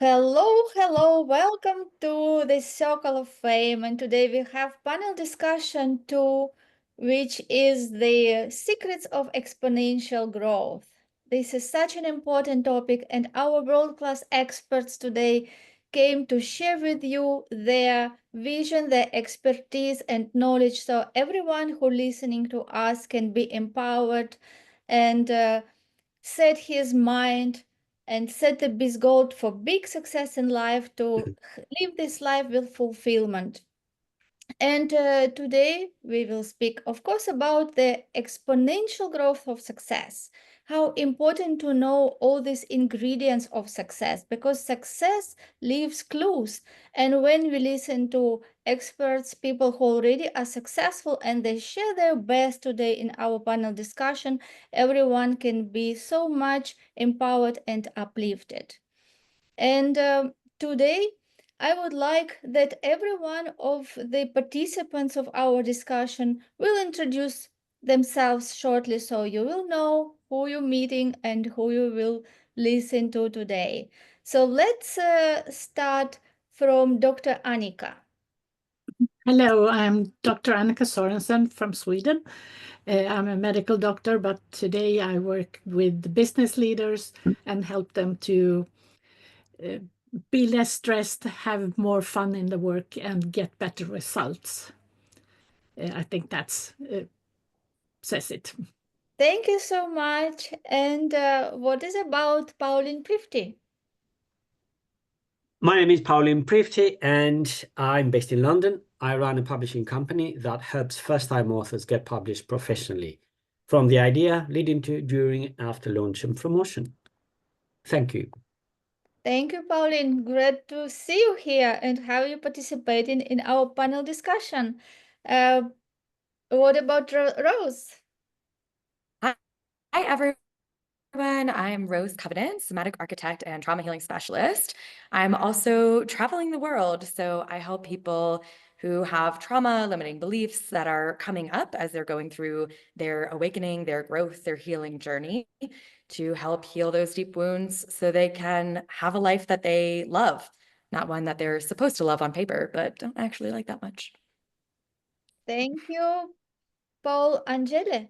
Hello, welcome to the Circle of Fame. And today we have panel discussion 2, which is the secrets of exponential growth. This is such an important topic, and our world-class experts today came to share with you their vision, their expertise, and knowledge, so everyone who listening to us can be empowered and set his mind and set a big goal for big success in life to live this life with fulfillment. And today we will speak, of course, about the exponential growth of success. How important to know all these ingredients of success, because success leaves clues. And when we listen to experts, people who already are successful, and they share their best today in our panel discussion, everyone can be so much empowered and uplifted. And today, I would like that every one of the participants of our discussion will introduce themselves shortly, so you will know who you're meeting and who you will listen to today. So let's start from Dr. Annika. Hello, I'm Dr. Annika Sorensen from Sweden. I'm a medical doctor, but today I work with business leaders and help them to be less stressed, have more fun in the work, and get better results. I think that's says it. Thank you so much. And what is about Pauline Prifty? My name is Pauline Prifty, and I'm based in London. I run a publishing company that helps first-time authors get published professionally, from the idea leading to during, after launch and promotion. Thank you. Thank you, Pauline. Great to see you here and have you participating in our panel discussion. What about Rose? Hi, everyone. I'm Rose Covenant, somatic architect and trauma healing specialist. I'm also traveling the world, so I help people who have trauma, limiting beliefs that are coming up as they're going through their awakening, their growth, their healing journey, to help heal those deep wounds so they can have a life that they love, not one that they're supposed to love on paper, but don't actually like that much. Thank you, Paul Angele.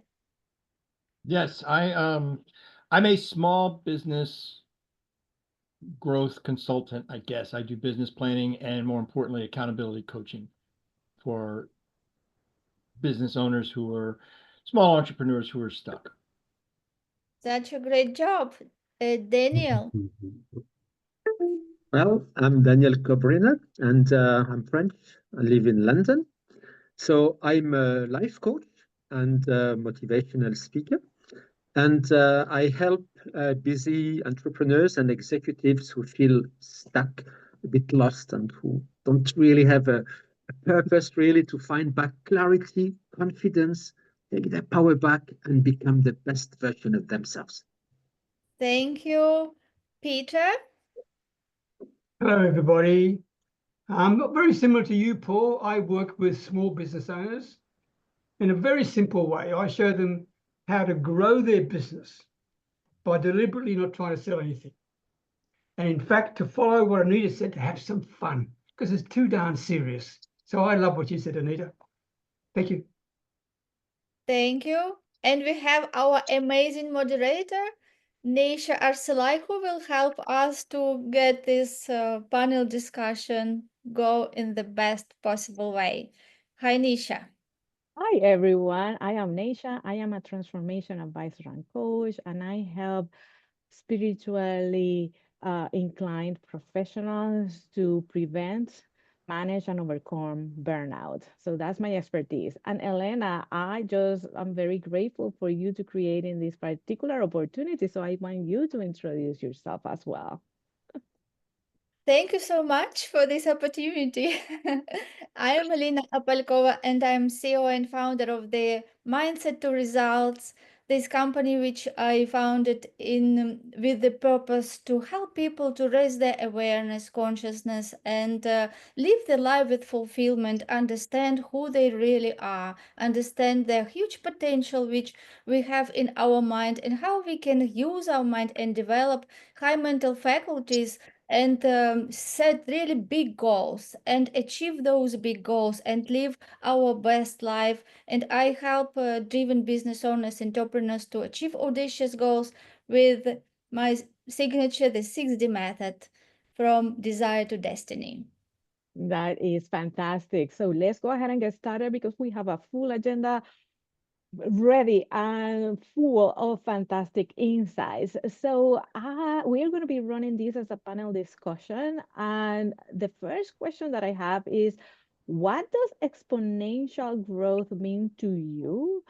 Yes, I'm a small business growth consultant, I guess. I do business planning and, more importantly, accountability coaching for business owners who are small entrepreneurs who are stuck. Such a great job. Daniel. Well, I'm Daniel Cobrina, and I'm French. I live in London. So I'm a life coach and a motivational speaker. And I help busy entrepreneurs and executives who feel stuck, a bit lost, and who don't really have a purpose, really, to find back clarity, confidence, take their power back, and become the best version of themselves. Thank you, Peter. Hello, everybody. Very similar to you, Paul. I work with small business owners in a very simple way. I show them how to grow their business by deliberately not trying to sell anything. And in fact, to follow what Anita said, to have some fun, because it's too darn serious. So I love what you said, Anita. Thank you. Thank you. And we have our amazing moderator, Neisha Arcelai, who will help us to get this panel discussion go in the best possible way. Hi, Neisha. Hi, everyone. I am Neisha. I am a transformation advisor and coach, and I help spiritually inclined professionals to prevent, manage, and overcome burnout. So that's my expertise. And Elena, I'm very grateful for you to creating this particular opportunity. So I want you to introduce yourself as well. Thank you so much for this opportunity. I am Elena Apalkova, and I'm CEO and founder of the Mindset to Results, this company which I founded in with the purpose to help people to raise their awareness, consciousness, and live their life with fulfillment, understand who they really are, understand their huge potential which we have in our mind, and how we can use our mind and develop high mental faculties and set really big goals and achieve those big goals and live our best life. And I help driven business owners, entrepreneurs to achieve audacious goals with my signature, the 6D method, from desire to destiny. That is fantastic. So let's go ahead and get started because we have a full agenda ready and full of fantastic insights. So we're going to be running this as a panel discussion. And the first question that I have is, what does exponential growth mean to you?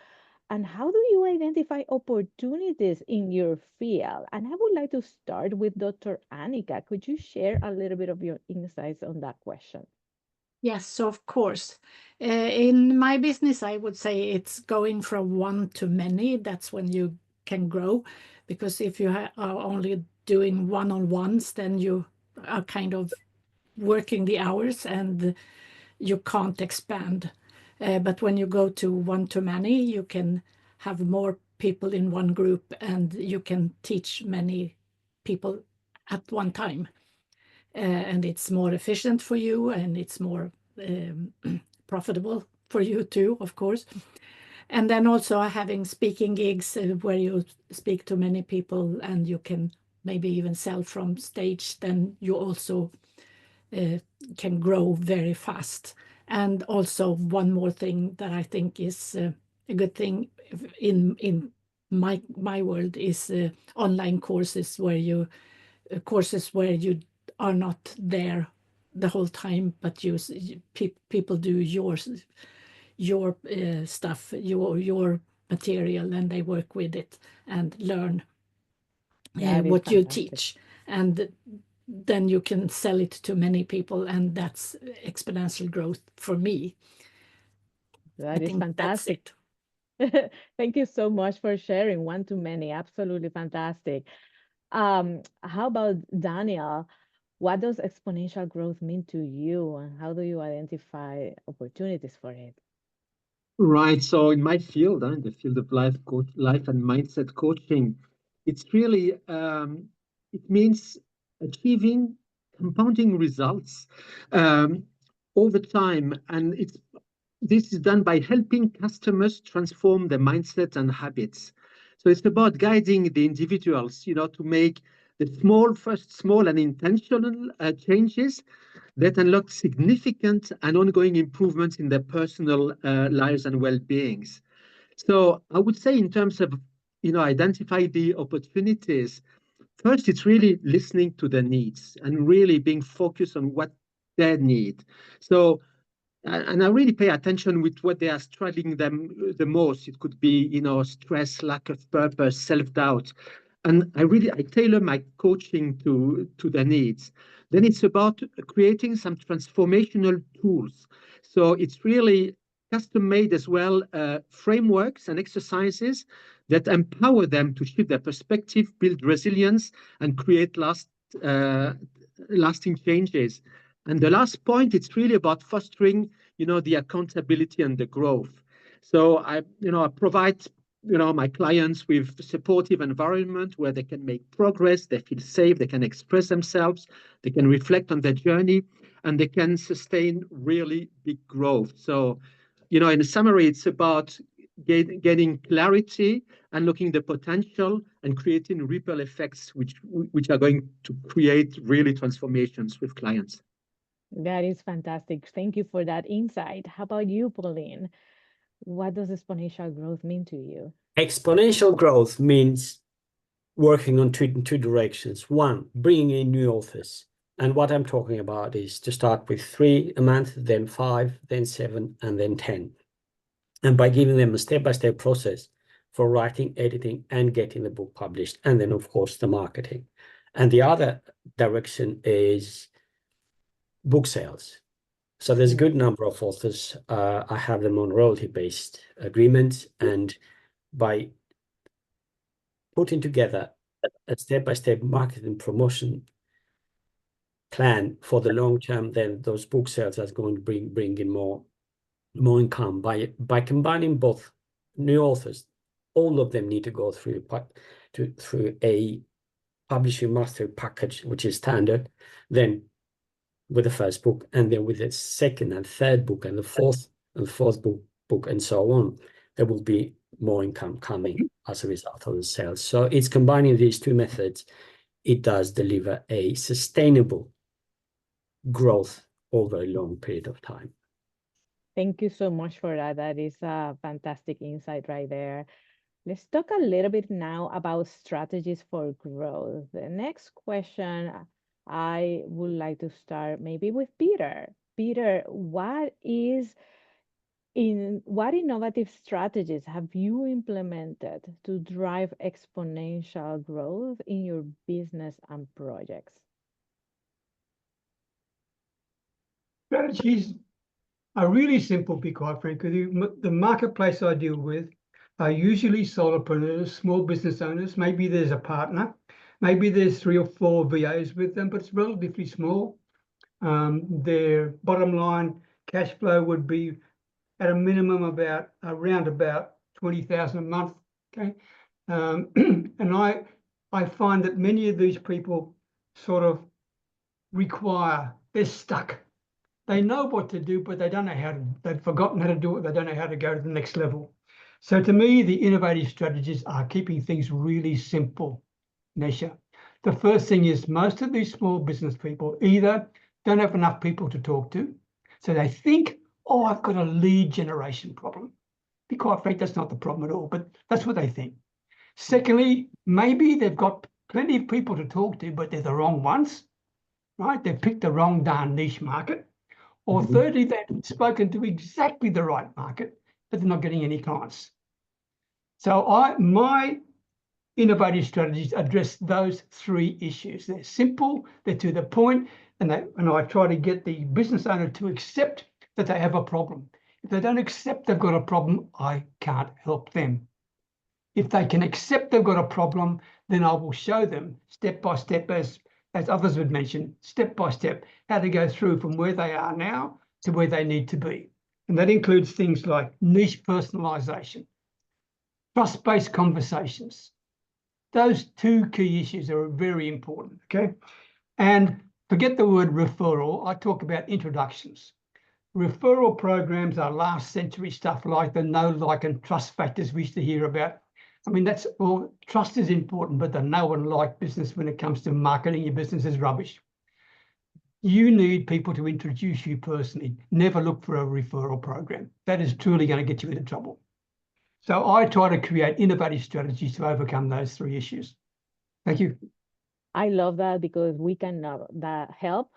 And how do you identify opportunities in your field? And I would like to start with Dr. Annika. Could you share a little bit of your insights on that question? Yes, of course. In my business, I would say it's going from one to many. That's when you can grow, because if you are only doing one-on-ones, then you are kind of working the hours and you can't expand. But when you go to one to many, you can have more people in one group and you can teach many people at one time. And it's more efficient for you and it's more profitable for you too, of course. And then also having speaking gigs where you speak to many people and you can maybe even sell from stage, then you also can grow very fast. And also one more thing that I think is a good thing in my world is online courses where you are not there the whole time, but people do your stuff, your material, and they work with it and learn what you teach, and then you can sell it to many people, and that's exponential growth for me. That is fantastic. Thank you so much for sharing. One to many, absolutely fantastic. How about Daniel? What does exponential growth mean to you, and how do you identify opportunities for it? Right. So in my field, in the field of life and mindset coaching, it's really it means achieving compounding results over time, and this is done by helping customers transform their mindset and habits. So it's about guiding the individuals, to make the small and intentional changes that unlock significant and ongoing improvements in their personal lives and well-beings. So I would say in terms of, identify the opportunities, first, it's really listening to their needs and really being focused on what they need. So, and I really pay attention with what they are struggling them the most. It could be, stress, lack of purpose, self-doubt. And I tailor my coaching to their needs. Then it's about creating some transformational tools. So it's really custom-made as well, frameworks and exercises that empower them to shift their perspective, build resilience, and create lasting changes. And the last point, it's really about fostering, the accountability and the growth. So I provide, my clients with a supportive environment where they can make progress, they feel safe, they can express themselves, they can reflect on their journey, and they can sustain really big growth. So, in summary, it's about getting clarity, unlocking the potential, and creating ripple effects, which are going to create really transformations with clients. That is fantastic. Thank you for that insight. How about you, Pauline? What does exponential growth mean to you? Exponential growth means working on two directions. One, bringing in new authors. And what I'm talking about is to start with 3 a month, then 5, then 7, and then 10. And by giving them a step-by-step process for writing, editing, and getting the book published. And then, of course, the marketing. And the other direction is book sales. So there's a good number of authors. I have them on royalty-based agreements, and by putting together a step-by-step marketing promotion plan for the long term, then those book sales are going to bring in more income. By combining both new authors, all of them need to go through a publishing mastery package, which is standard, then with the first book, and then with the second and third book, and the fourth book, and so on, there will be more income coming as a result of the sales. So it's combining these two methods. It does deliver a sustainable growth over a long period of time. Thank you so much for that. That is a fantastic insight right there. Let's talk a little bit now about strategies for growth. The next question, I would like to start maybe with Peter. Peter, what innovative strategies have you implemented to drive exponential growth in your business and projects? Strategies are really simple, to be quite frank with you. The marketplace I deal with are usually solopreneurs, small business owners. Maybe there's a partner, maybe there's 3 or 4 VAs with them, but it's relatively small. Their bottom line cash flow would be at a minimum around about 20,000 a month. Okay, and I find that many of these people sort of they're stuck. They know what to do, but they don't know how to. They've forgotten how to do it. They don't know how to go to the next level. So to me, the innovative strategies are keeping things really simple, Nesha. The first thing is most of these small business people either don't have enough people to talk to, so they think, oh, I've got a lead generation problem. Be quite frank, that's not the problem at all, but that's what they think. Secondly, maybe they've got plenty of people to talk to, but they're the wrong ones, right? They've picked the wrong darn niche market. Or thirdly, they've spoken to exactly the right market, but they're not getting any clients. So my innovative strategies address those 3 issues. They're simple, they're to the point, and I try to get the business owner to accept that they have a problem. If they don't accept they've got a problem, I can't help them. If they can accept they've got a problem, then I will show them step by step, as others would mention, step by step, how to go through from where they are now to where they need to be. And that includes things like niche personalization, trust-based conversations. Those 2 key issues are very important, okay? And forget the word referral, I talk about introductions. Referral programs are last century stuff like the know, like, and trust factors we used to hear about. I mean, trust is important, but the know and like business when it comes to marketing your business is rubbish. You need people to introduce you personally. Never look for a referral program. That is truly going to get you into trouble. So I try to create innovative strategies to overcome those 3 issues. Thank you. I love that because we can help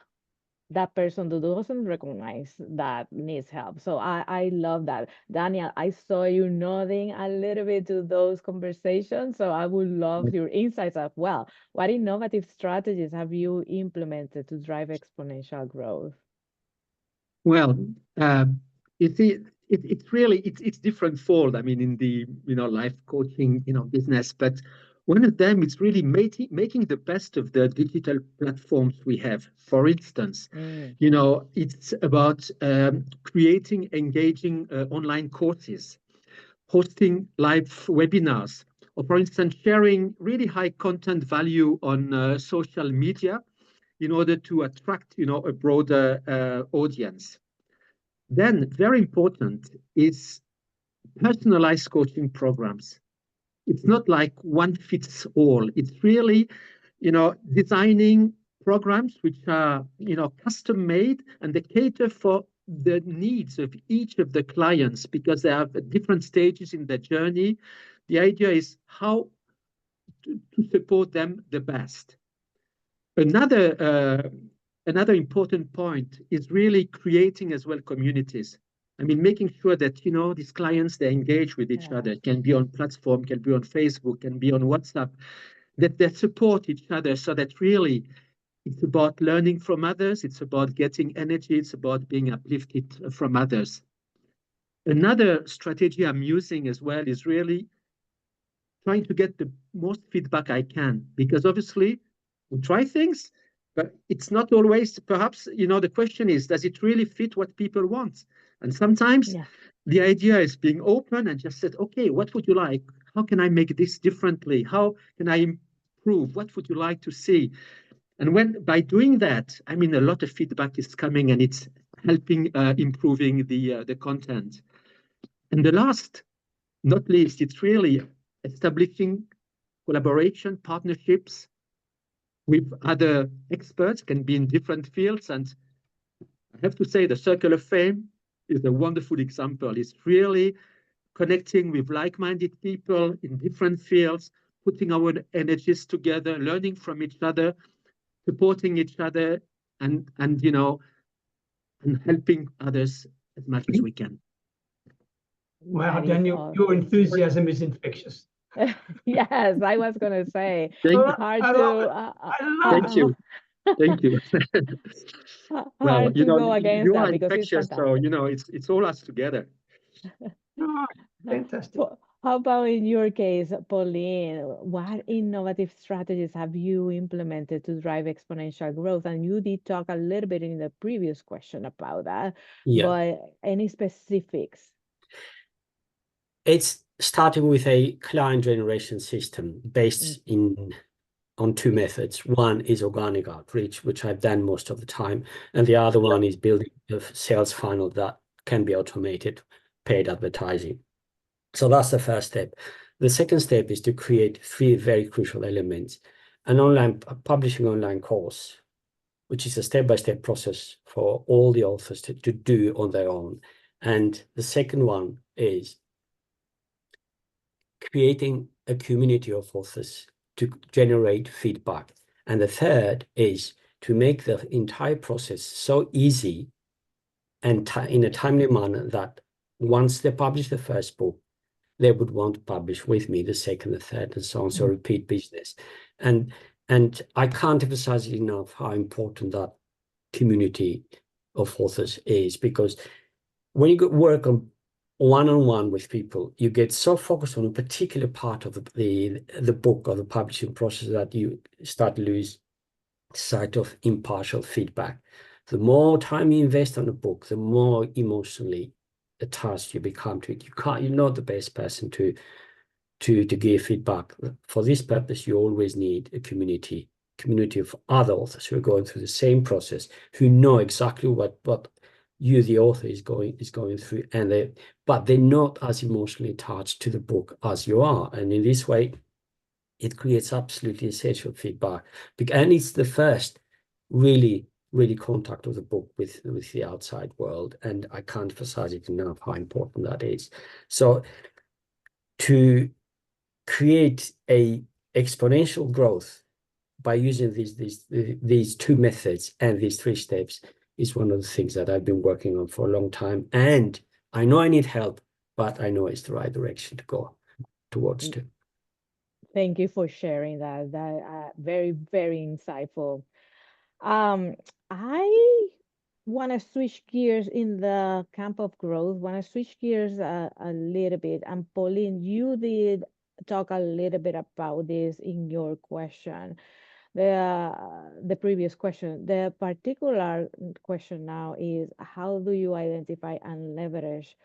that person who doesn't recognize that needs help. So I love that. Daniel, I saw you nodding a little bit to those conversations. So I would love your insights as well. What innovative strategies have you implemented to drive exponential growth? Well, it's really different fold. I mean, in the life coaching business, but one of them is really making the best of the digital platforms we have. For instance, it's about creating engaging online courses, hosting live webinars, or for instance, sharing really high content value on social media in order to attract a broader audience. Then, very important is personalized coaching programs. It's not like one fits all. It's really, designing programs which are, custom made, and they cater for the needs of each of the clients because they have different stages in their journey. The idea is how to support them the best. Another important point is really creating as well communities. I mean, making sure that, these clients, they engage with each other. It can be on platform, can be on Facebook, can be on WhatsApp, that they support each other so that really it's about learning from others. It's about getting energy. It's about being uplifted from others. Another strategy I'm using as well is really trying to get the most feedback I can, because obviously we try things, but it's not always, perhaps, the question is, does it really fit what people want? And sometimes the idea is being open and just said, okay, what would you like? How can I make this differently? How can I improve? What would you like to see? And by doing that, I mean, a lot of feedback is coming and it's helping improving the content. And the last, not least, it's really establishing collaboration, partnerships with other experts, can be in different fields. And I have to say the Circle of Fame is a wonderful example. It's really connecting with like-minded people in different fields, putting our energies together, learning from each other, supporting each other, and you know, and helping others as much as we can. Wow, That is Daniel, your awesome. enthusiasm is infectious. Yes, I was gonna say Thank you. hard I to love it. I love Thank you. Thank you. Well, hard you to know, go against you that are because it's infectious, so fantastic. you know, it's all us together. Oh, fantastic. How about in your case, Pauline? What innovative strategies have you implemented to drive exponential growth? And you did talk a little bit in the previous question about that, Yeah. but any specifics? It's starting with a client generation system based on two methods. One is organic outreach, which I've done most of the time, and the other one is building a sales funnel that can be automated, paid advertising. So that's the first step. The second step is to create three very crucial elements: an online publishing online course, which is a step-by-step process for all the authors to do on their own. And the second one is creating a community of authors to generate feedback. And the third is to make the entire process so easy and in a timely manner that once they publish the first book, they would want to publish with me the second, the third, and so on. So repeat business. And I can't emphasize enough how important that community of authors is, because when you work on one-on-one with people, you get so focused on a particular part of the book or the publishing process that you start to lose sight of impartial feedback. The more time you invest on a book, the more emotionally attached you become to it. You're not the best person to give feedback. For this purpose, you always need a community of other authors who are going through the same process, who know exactly what you, the author, is going through, but they're not as emotionally attached to the book as you are. And in this way, it creates absolutely essential feedback, and it's the first really contact of the book with the outside world. And I can't emphasize it enough how important that is. So to create a exponential growth by using these two methods and these three steps is one of the things that I've been working on for a long time. And I know I need help, but I know it's the right direction to go towards too. Thank you for sharing that. Very, very insightful. I want to switch gears in the camp of growth. Want to switch gears a little bit. And Pauline, you did talk a little bit about this in your question, the previous question. The particular question now is, how do you identify and leverage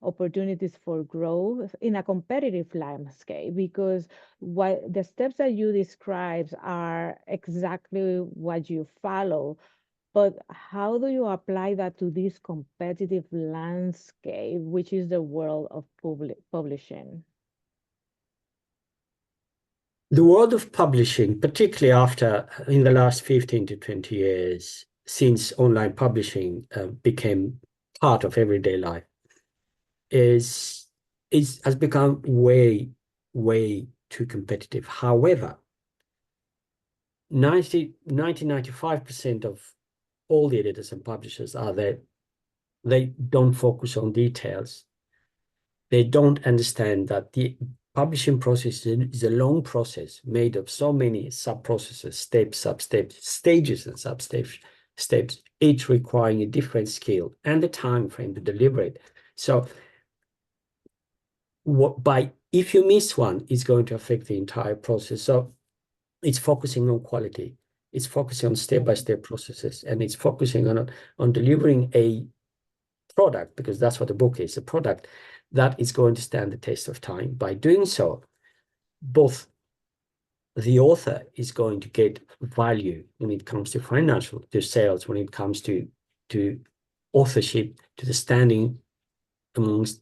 opportunities for growth in a competitive landscape? Because what the steps that you described are exactly what you follow, but how do you apply that to this competitive landscape, which is the world of publishing? The world of publishing, particularly in the last 15 to 20 years, since online publishing became part of everyday life, has become way too competitive. However, 95% of all the editors and publishers are there. They don't focus on details. They don't understand that the publishing process is a long process made of so many sub-processes, steps, sub-steps, stages and sub-steps, each requiring a different skill and the time frame to deliver it. So if you miss one, it's going to affect the entire process. So it's focusing on quality. It's focusing on step-by-step processes, and it's focusing on delivering a product, because that's what a book is, a product that is going to stand the test of time. By doing so, both the author is going to get value when it comes to financial, to sales, when it comes to authorship, to the standing amongst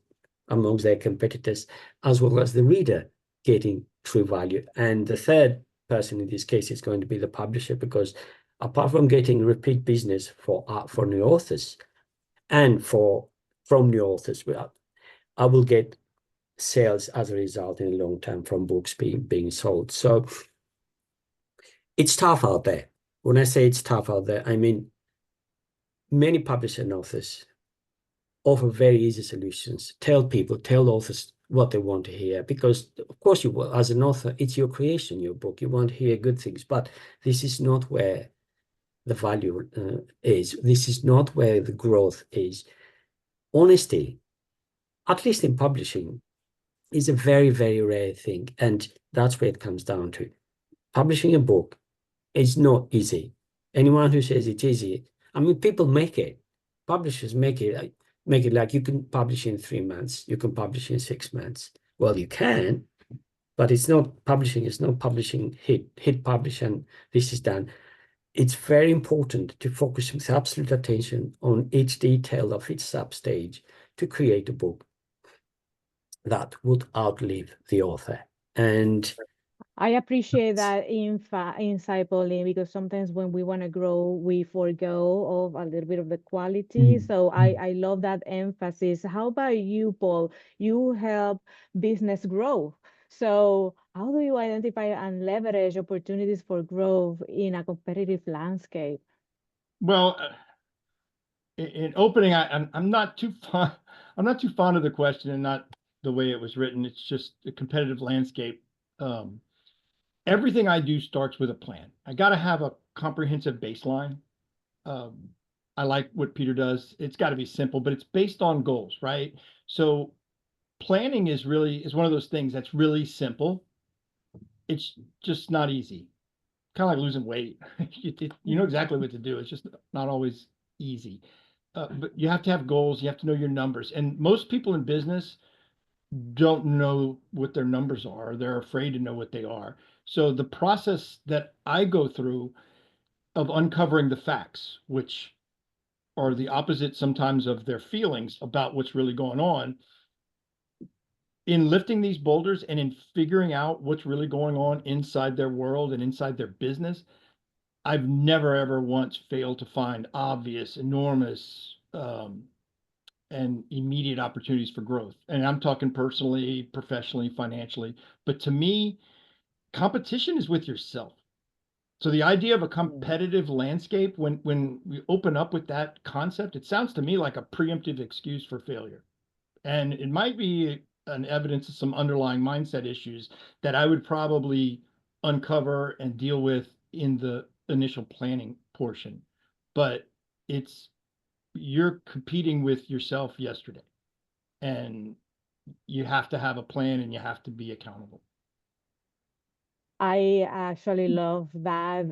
their competitors, as well as the reader getting true value. And the third person in this case is going to be the publisher, because apart from getting repeat business for new authors and from new authors, I will get sales as a result in the long term from books being sold. So it's tough out there. When I say it's tough out there, I mean many publishers and authors offer very easy solutions. Tell authors what they want to hear, because of course you will, as an author, it's your creation, your book. You want to hear good things, but this is not where the value is. This is not where the growth is. Honesty, at least in publishing, is a very, very rare thing. And that's where it comes down to. Publishing a book is not easy. Anyone who says it's easy, I mean, people make it. Publishers make it like you can publish in 3 months, you can publish in 6 months. Well, you can, but it's not publishing. It's not publishing hit publish, and this is done. It's very important to focus with absolute attention on each detail of each substage to create a book that would outlive the author. And I appreciate that insight, Pauline, because sometimes when we want to grow, we forego of a little bit of the quality. So I love that emphasis. How about you, Paul? You help business grow. So how do you identify and leverage opportunities for growth in a competitive landscape? Well, in opening, I'm not too fond. I'm not too fond of the question, and not the way it was written. It's just a competitive landscape. Everything I do starts with a plan. I got to have a comprehensive baseline. I like what Peter does. It's got to be simple, but it's based on goals, right? So planning is one of those things that's really simple. It's just not easy. Kind of like losing weight. You know exactly what to do. It's just not always easy. But you have to have goals. You have to know your numbers. And most people in business don't know what their numbers are. They're afraid to know what they are. So the process that I go through of uncovering the facts, which are the opposite sometimes of their feelings about what's really going on, in lifting these boulders and in figuring out what's really going on inside their world and inside their business, I've never, ever once failed to find obvious, enormous, and immediate opportunities for growth. And I'm talking personally, professionally, financially. But to me, competition is with yourself. So the idea of a competitive landscape, when we open up with that concept, it sounds to me like a preemptive excuse for failure. And it might be an evidence of some underlying mindset issues that I would probably uncover and deal with in the initial planning portion. But you're competing with yourself yesterday, and you have to have a plan and you have to be accountable. I actually love that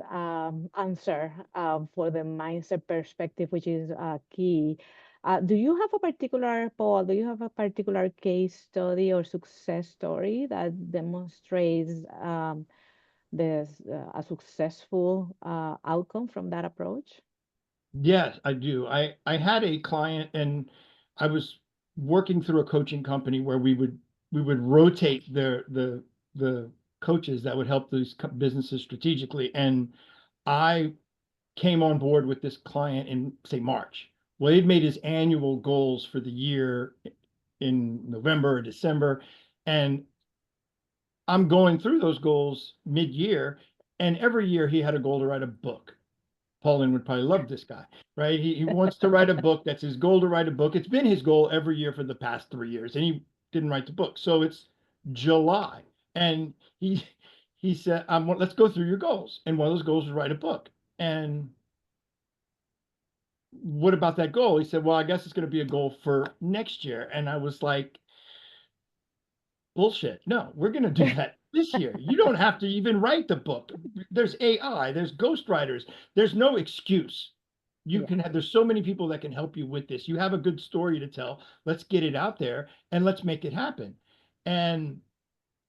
answer for the mindset perspective, which is key. Do you have a particular, Paul, do you have a particular case study or success story that demonstrates a successful outcome from that approach? Yes, I do. I had a client, and I was working through a coaching company where we would rotate the coaches that would help these businesses strategically. And I came on board with this client in, say, March. Well, he'd made his annual goals for the year in November or December, and I'm going through those goals mid-year, and every year he had a goal to write a book. Pauline would probably love this guy, right? He wants to write a book. That's his goal, to write a book. It's been his goal every year for the past 3 years, and he didn't write the book. So it's July, and he said, let's go through your goals. And one of those goals was write a book. And what about that goal? He said, well, I guess it's going to be a goal for next year. And I was like, bullshit. No, we're going to do that this year. You don't have to even write the book. There's AI, there's ghostwriters. There's no excuse. There's so many people that can help you with this. You have a good story to tell. Let's get it out there and let's make it happen. And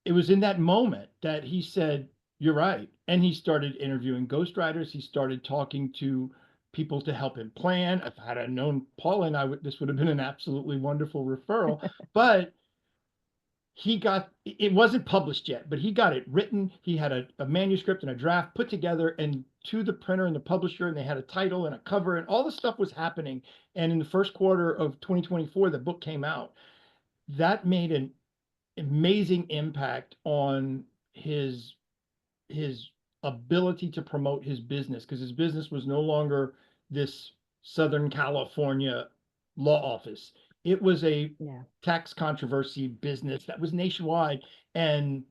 it was in that moment that he said, you're right. And he started interviewing ghostwriters. He started talking to people to help him plan. If I had known Paula, this would have been an absolutely wonderful referral. But it wasn't published yet, but he got it written. He had a manuscript and a draft put together and to the printer and the publisher, and they had a title and a cover, and all this stuff was happening. And in the first quarter of 2024, the book came out. That made an amazing impact on his ability to promote his business, because his business was no longer this Southern California law office. It was a tax controversy business that was nationwide, and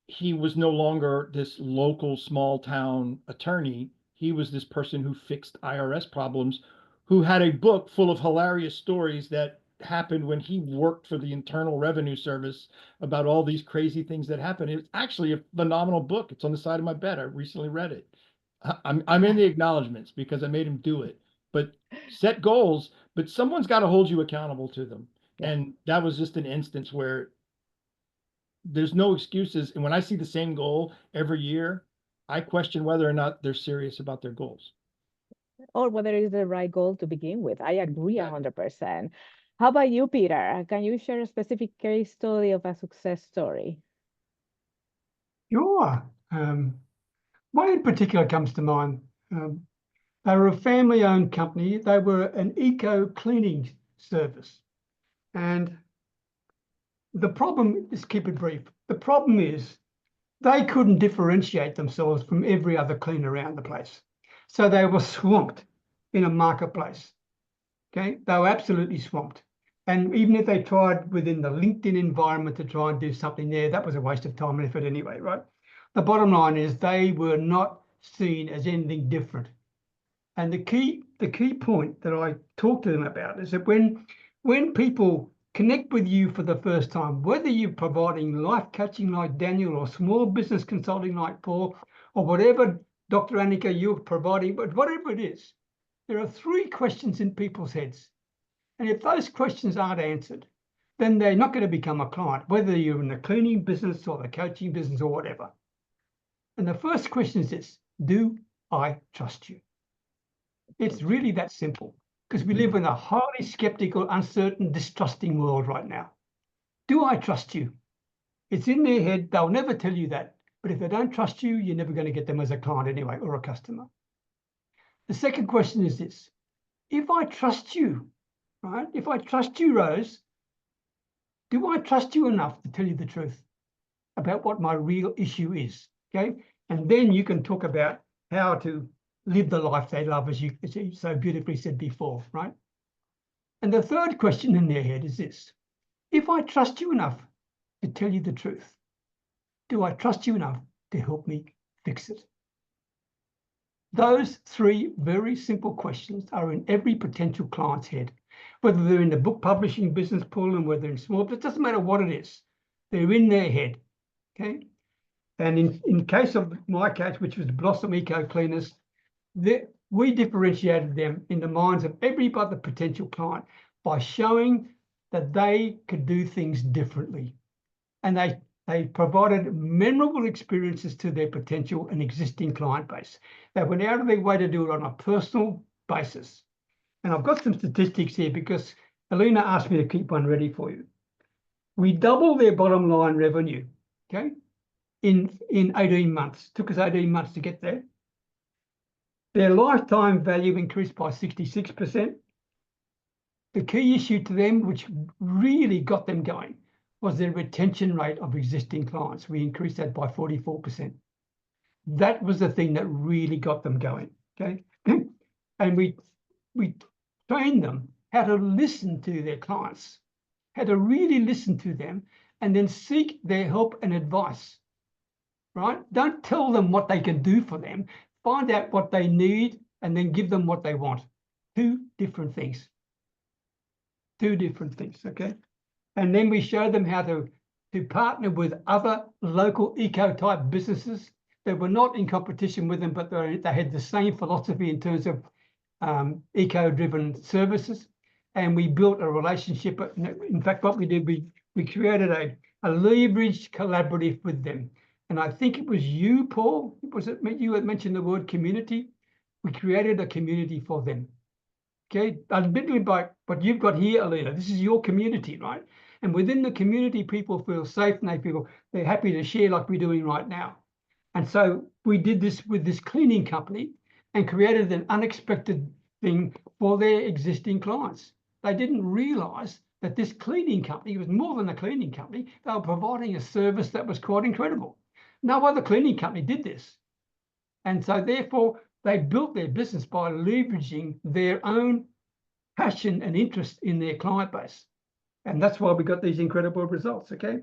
he was no longer this local small town attorney. He was this person who fixed IRS problems, who had a book full of hilarious stories that happened when he worked for the Internal Revenue Service about all these crazy things that happened. It's actually a phenomenal book. It's on the side of my bed. I recently read it. I'm in the acknowledgments because I made him do it. But set goals, but someone's got to hold you accountable to them. And that was just an instance where there's no excuses. And when I see the same goal every year, I question whether or not they're serious about their goals. Or whether it's the right goal to begin with. I agree 100%. How about you, Peter? Can you share a specific case study of a success story? Sure. One in particular comes to mind. They were a family-owned company. They were an eco-cleaning service. And the problem, just keep it brief, the problem is they couldn't differentiate themselves from every other cleaner around the place. So they were swamped in a marketplace. Okay, they were absolutely swamped. And even if they tried within the LinkedIn environment to try and do something there, that was a waste of time and effort anyway, right? The bottom line is they were not seen as anything different. And the key point that I talk to them about is that when people connect with you for the first time, whether you're providing life coaching like Daniel or small business consulting like Paul, or whatever, Dr. Annika, you're providing, but whatever it is, there are 3 questions in people's heads. And if those questions aren't answered, then they're not going to become a client, whether you're in the cleaning business or the coaching business or whatever. And the first question is this: do I trust you? It's really that simple, because we live in a highly skeptical, uncertain, distrusting world right now. Do I trust you? It's in their head. They'll never tell you that. But if they don't trust you, you're never going to get them as a client anyway, or a customer. The second question is this: if I trust you, right? If I trust you, Rose, do I trust you enough to tell you the truth about what my real issue is? Okay. And then you can talk about how to live the life they love, as you so beautifully said before, right? And the third question in their head is this: if I trust you enough to tell you the truth, do I trust you enough to help me fix it? Those 3 very simple questions are in every potential client's head, whether they're in the book publishing business, Paul, and whether they're in small, but it doesn't matter what it is. They're in their head, okay? And in case of my case, which was Blossom Eco Cleaners, we differentiated them in the minds of every other potential client by showing that they could do things differently. And they provided memorable experiences to their potential and existing client base. They went out of their way to do it on a personal basis. And I've got some statistics here because Elena asked me to keep one ready for you. We doubled their bottom line revenue, okay, in 18 months. Took us 18 months to get there. Their lifetime value increased by 66%. The key issue to them, which really got them going, was their retention rate of existing clients. We increased that by 44%. That was the thing that really got them going, okay? And we trained them how to listen to their clients, how to really listen to them, and then seek their help and advice, right? Don't tell them what they can do for them. Find out what they need and then give them what they want. 2 different things. 2 different things, okay? And then we show them how to partner with other local eco-type businesses that were not in competition with them, but they had the same philosophy in terms of eco-driven services. And we built a relationship. In fact, what we did, we created a leveraged collaborative with them. and I think it was you, Paul, was it you had mentioned the word community? We created a community for them. Okay, admittedly by what you've got here, Elena, this is your community, right? And within the community, people feel safe and they're happy to share like we're doing right now. And so we did this with this cleaning company and created an unexpected thing for their existing clients. They didn't realize that this cleaning company was more than a cleaning company. They were providing a service that was quite incredible. No other cleaning company did this. And so therefore, they built their business by leveraging their own passion and interest in their client base. And that's why we got these incredible results, okay?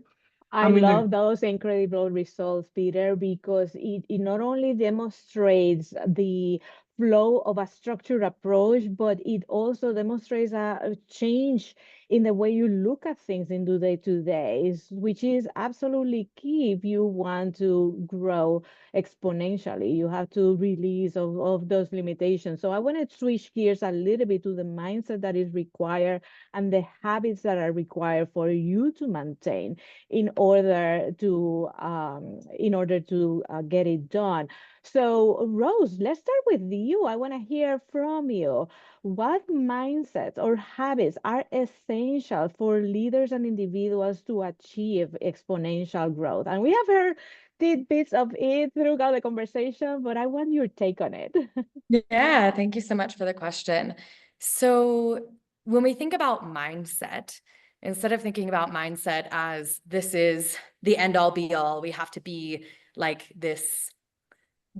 I love those incredible results, Peter, because it not only demonstrates the flow of a structured approach, but it also demonstrates a change in the way you look at things in the day-to-day, which is absolutely key if you want to grow exponentially. You have to release of those limitations. So I want to switch gears a little bit to the mindset that is required and the habits that are required for you to maintain in order to get it done. So Rose, let's start with you. I want to hear from you. What mindsets or habits are essential for leaders and individuals to achieve exponential growth? And we have heard tidbits of it throughout the conversation, but I want your take on it. Yeah, thank you so much for the question. So when we think about mindset, instead of thinking about mindset as this is the end all be all, we have to be like this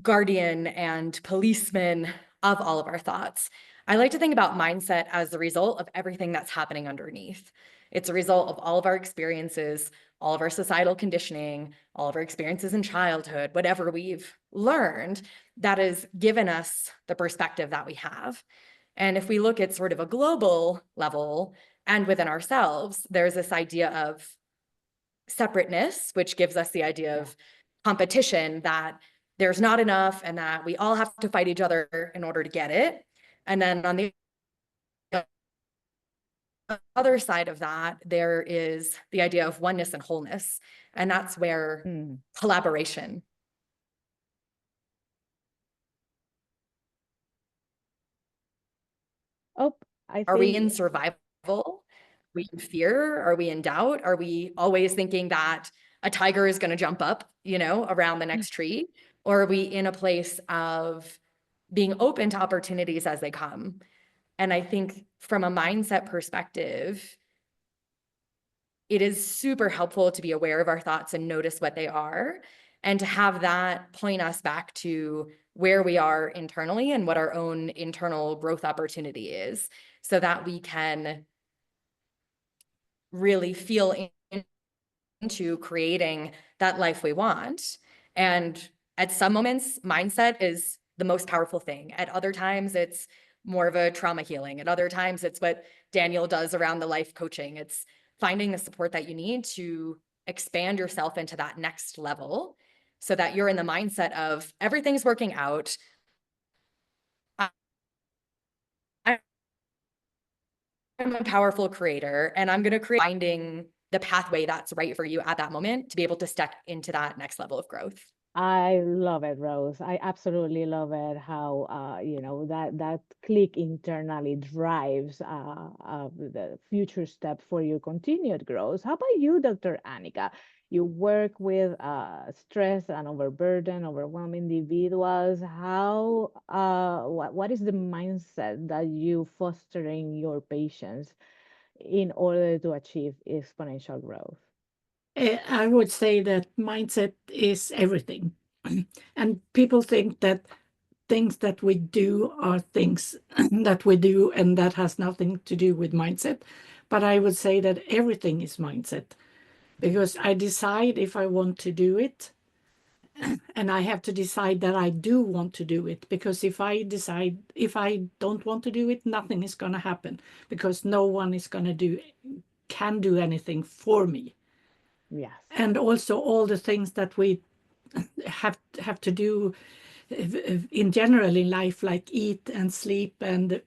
guardian and policeman of all of our thoughts. I like to think about mindset as the result of everything that's happening underneath. It's a result of all of our experiences, all of our societal conditioning, all of our experiences in childhood, whatever we've learned that has given us the perspective that we have. And if we look at sort of a global level and within ourselves, there's this idea of separateness, which gives us the idea of competition, that there's not enough and that we all have to fight each other in order to get it. And then on the other side of that, there is the idea of oneness and wholeness. And that's where collaboration. Are we in survival? Are we in fear? Are we in doubt? Are we always thinking that a tiger is going to jump up, around the next tree? Or are we in a place of being open to opportunities as they come? And I think from a mindset perspective, it is super helpful to be aware of our thoughts and notice what they are, and to have that point us back to where we are internally and what our own internal growth opportunity is, so that we can really feel into creating that life we want. And at some moments, mindset is the most powerful thing. At other times, it's more of a trauma healing. At other times, it's what Daniel does around the life coaching. It's finding the support that you need to expand yourself into that next level, so that you're in the mindset of everything's working out. I'm a powerful creator, and I'm going to create finding the pathway that's right for you at that moment to be able to step into that next level of growth. I love it, Rose. I absolutely love it how that click internally drives the future step for your continued growth. How about you, Dr. Annika? You work with stress and overwhelmed individuals. How what is the mindset that you foster in your patients in order to achieve exponential growth? I would say that mindset is everything. And people think that things that we do are things that we do, and that has nothing to do with mindset. But I would say that everything is mindset, because I decide if I want to do it, and I have to decide that I do want to do it, because if I don't want to do it, nothing is going to happen, because no one is can do anything for me. Yes. And also all the things that we have to do in general in life, like eat and sleep and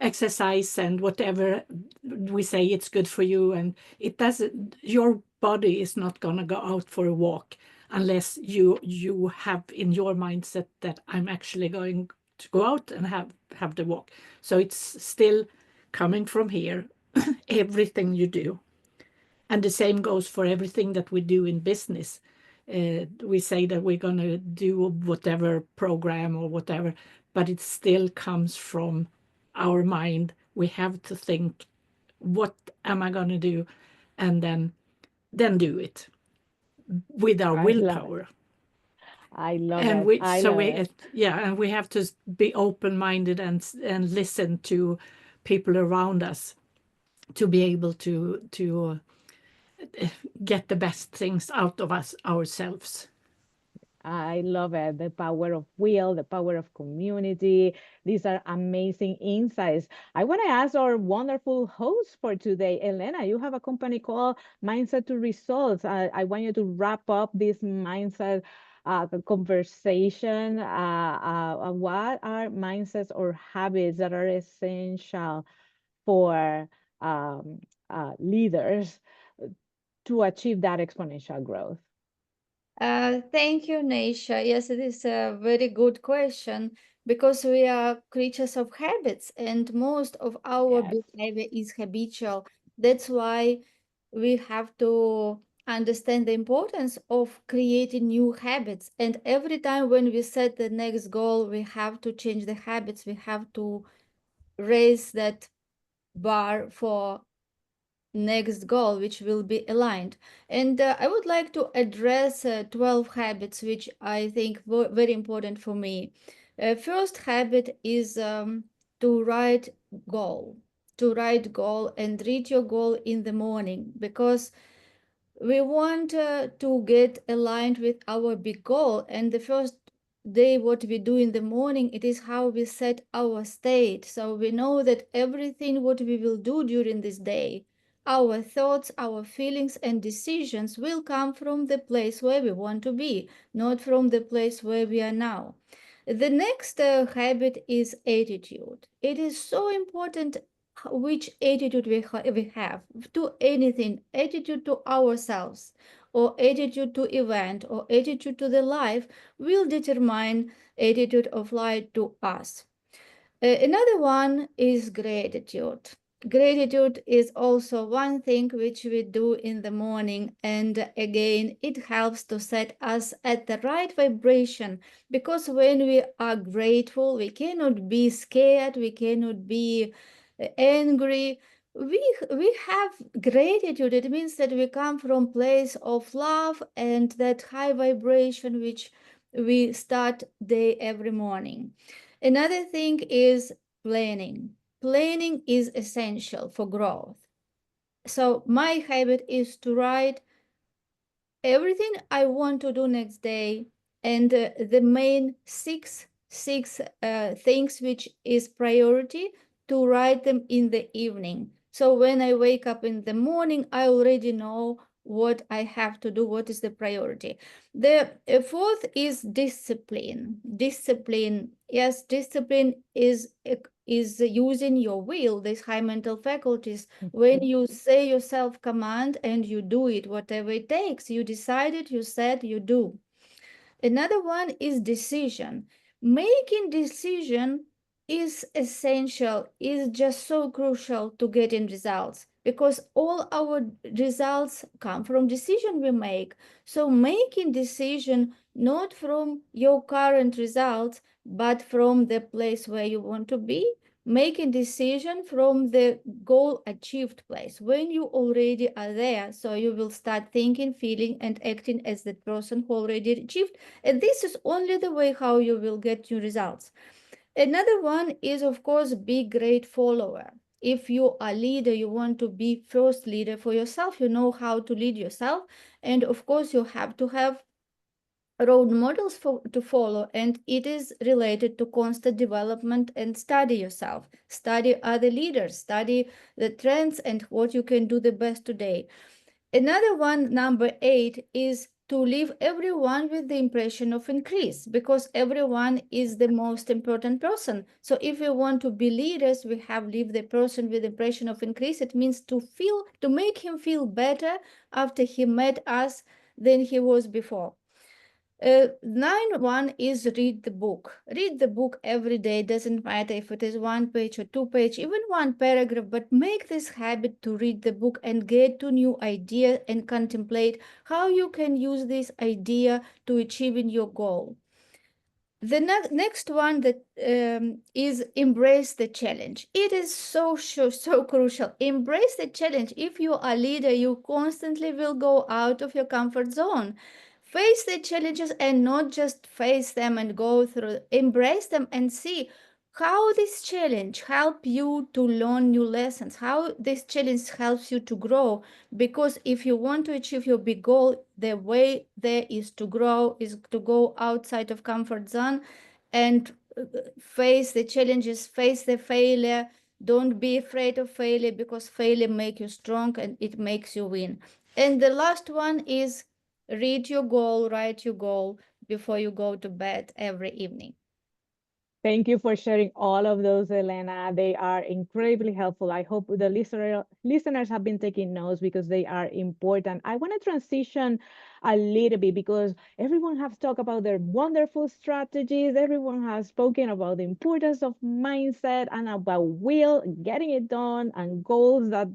exercise and whatever we say it's good for you, and it doesn't, your body is not going to go out for a walk unless you have in your mindset that I'm actually going to go out and have the walk. So it's still coming from here, everything you do. And the same goes for everything that we do in business. We say that we're going to do whatever program or whatever, but it still comes from our mind. We have to think, what am I going to do? And then do it with our willpower. I love And it. I love it. and we have to be open-minded and listen to people around us to be able to get the best things out of us ourselves. I love it. The power of will, the power of community. These are amazing insights. I want to ask our wonderful host for today, Elena. You have a company called Mindset to Results. I want you to wrap up this mindset conversation. What are mindsets or habits that are essential for leaders to achieve that exponential growth? Thank you, Neisha. Yes, it is a very good question because we are creatures of habits and most of our Yes. behavior is habitual. That's why we have to understand the importance of creating new habits. And every time when we set the next goal, we have to change the habits. We have to raise that bar for next goal, which will be aligned. And I would like to address 12 habits, which I think very important for me. First habit is to write goal, and read your goal in the morning, because we want to get aligned with our big goal. And the first day, what we do in the morning, it is how we set our state. So we know that everything what we will do during this day, our thoughts, our feelings and decisions will come from the place where we want to be, not from the place where we are now. The next habit is attitude. It is so important which attitude we have to anything, attitude to ourselves or attitude to event or attitude to the life will determine attitude of life to us. Another one is gratitude. Gratitude is also one thing which we do in the morning, and again, it helps to set us at the right vibration, because when we are grateful, we cannot be scared, we cannot be angry. We have gratitude. It means that we come from place of love and that high vibration which we start day every morning. Another thing is planning. Planning is essential for growth. So my habit is to write everything I want to do next day, and the main six things which is priority, to write them in the evening. So when I wake up in the morning, I already know what I have to do, what is the priority. The fourth is discipline. Discipline, yes, discipline is using your will, these high mental faculties. When you say yourself command and you do it, whatever it takes, you decided, you said, you do. Another one is decision. Making decision is essential, is just so crucial to getting results, because all our results come from decision we make. So making decision not from your current results, but from the place where you want to be, making decision from the goal achieved place when you already are there. So you will start thinking, feeling and acting as the person who already achieved. And this is only the way how you will get your results. Another one is, of course, be great follower. If you are leader, you want to be first leader for yourself, you know how to lead yourself. And of course, you have to have role models to follow, and it is related to constant development and study yourself, study other leaders, study the trends and what you can do the best today. Another one, number 8, is to leave everyone with the impression of increase, because everyone is the most important person. So if we want to be leaders, we have leave the person with the impression of increase. It means to make him feel better after he met us than he was before. 9.1 is read the book. Read the book every day. Doesn't matter if it is 1 page or 2 page, even 1 paragraph, but make this habit to read the book and get to new idea and contemplate how you can use this idea to achieving your goal. The next one that is embrace the challenge. It is so crucial. Embrace the challenge. If you are a leader, you constantly will go out of your comfort zone. Face the challenges and not just face them and go through. Embrace them and see how this challenge help you to learn new lessons, how this challenge helps you to grow. Because if you want to achieve your big goal, the way there is to grow is to go outside of comfort zone and face the challenges, face the failure. Don't be afraid of failure, because failure makes you strong and it makes you win. And the last one is read your goal, write your goal before you go to bed every evening. Thank you for sharing all of those, Elena. They are incredibly helpful. I hope the listeners have been taking notes because they are important. I want to transition a little bit because everyone has talked about their wonderful strategies. Everyone has spoken about the importance of mindset and about will, getting it done, and goals that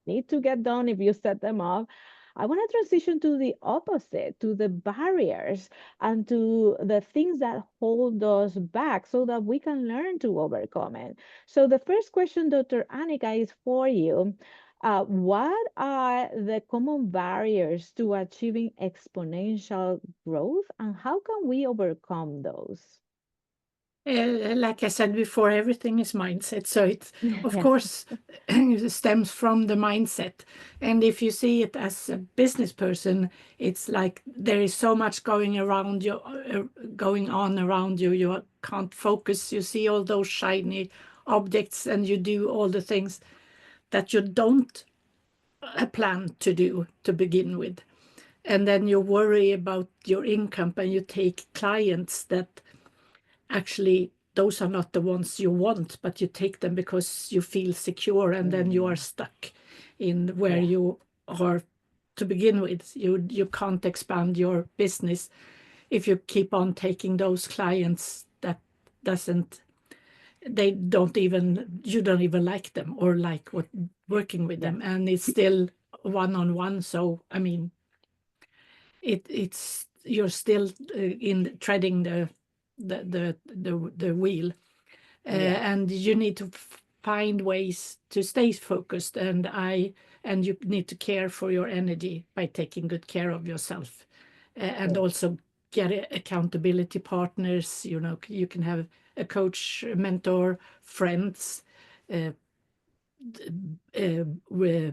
need to get done if you set them up. I want to transition to the opposite, to the barriers and to the things that hold us back so that we can learn to overcome it. So the first question, Dr. Annika, is for you. What are the common barriers to achieving exponential growth, and how can we overcome those? Like I said before, everything is mindset. So it, of Yes. course, stems from the mindset. And if you see it as a business person, it's like there is so much going on around you. You can't focus. You see all those shiny objects, and you do all the things that you don't plan to do to begin with. And then you worry about your income, and you take clients that actually those are not the ones you want, but you take them because you feel secure, and then you are stuck in where you are to begin with. You can't expand your business if you keep on taking those clients that you don't even like them or like working with them, and it's still one-on-one. So I mean, it's you're still in treading the wheel, and you need to find ways to stay focused, and you need to care for your energy by taking good care of yourself, and also get accountability partners. You can have a coach, a mentor, friends,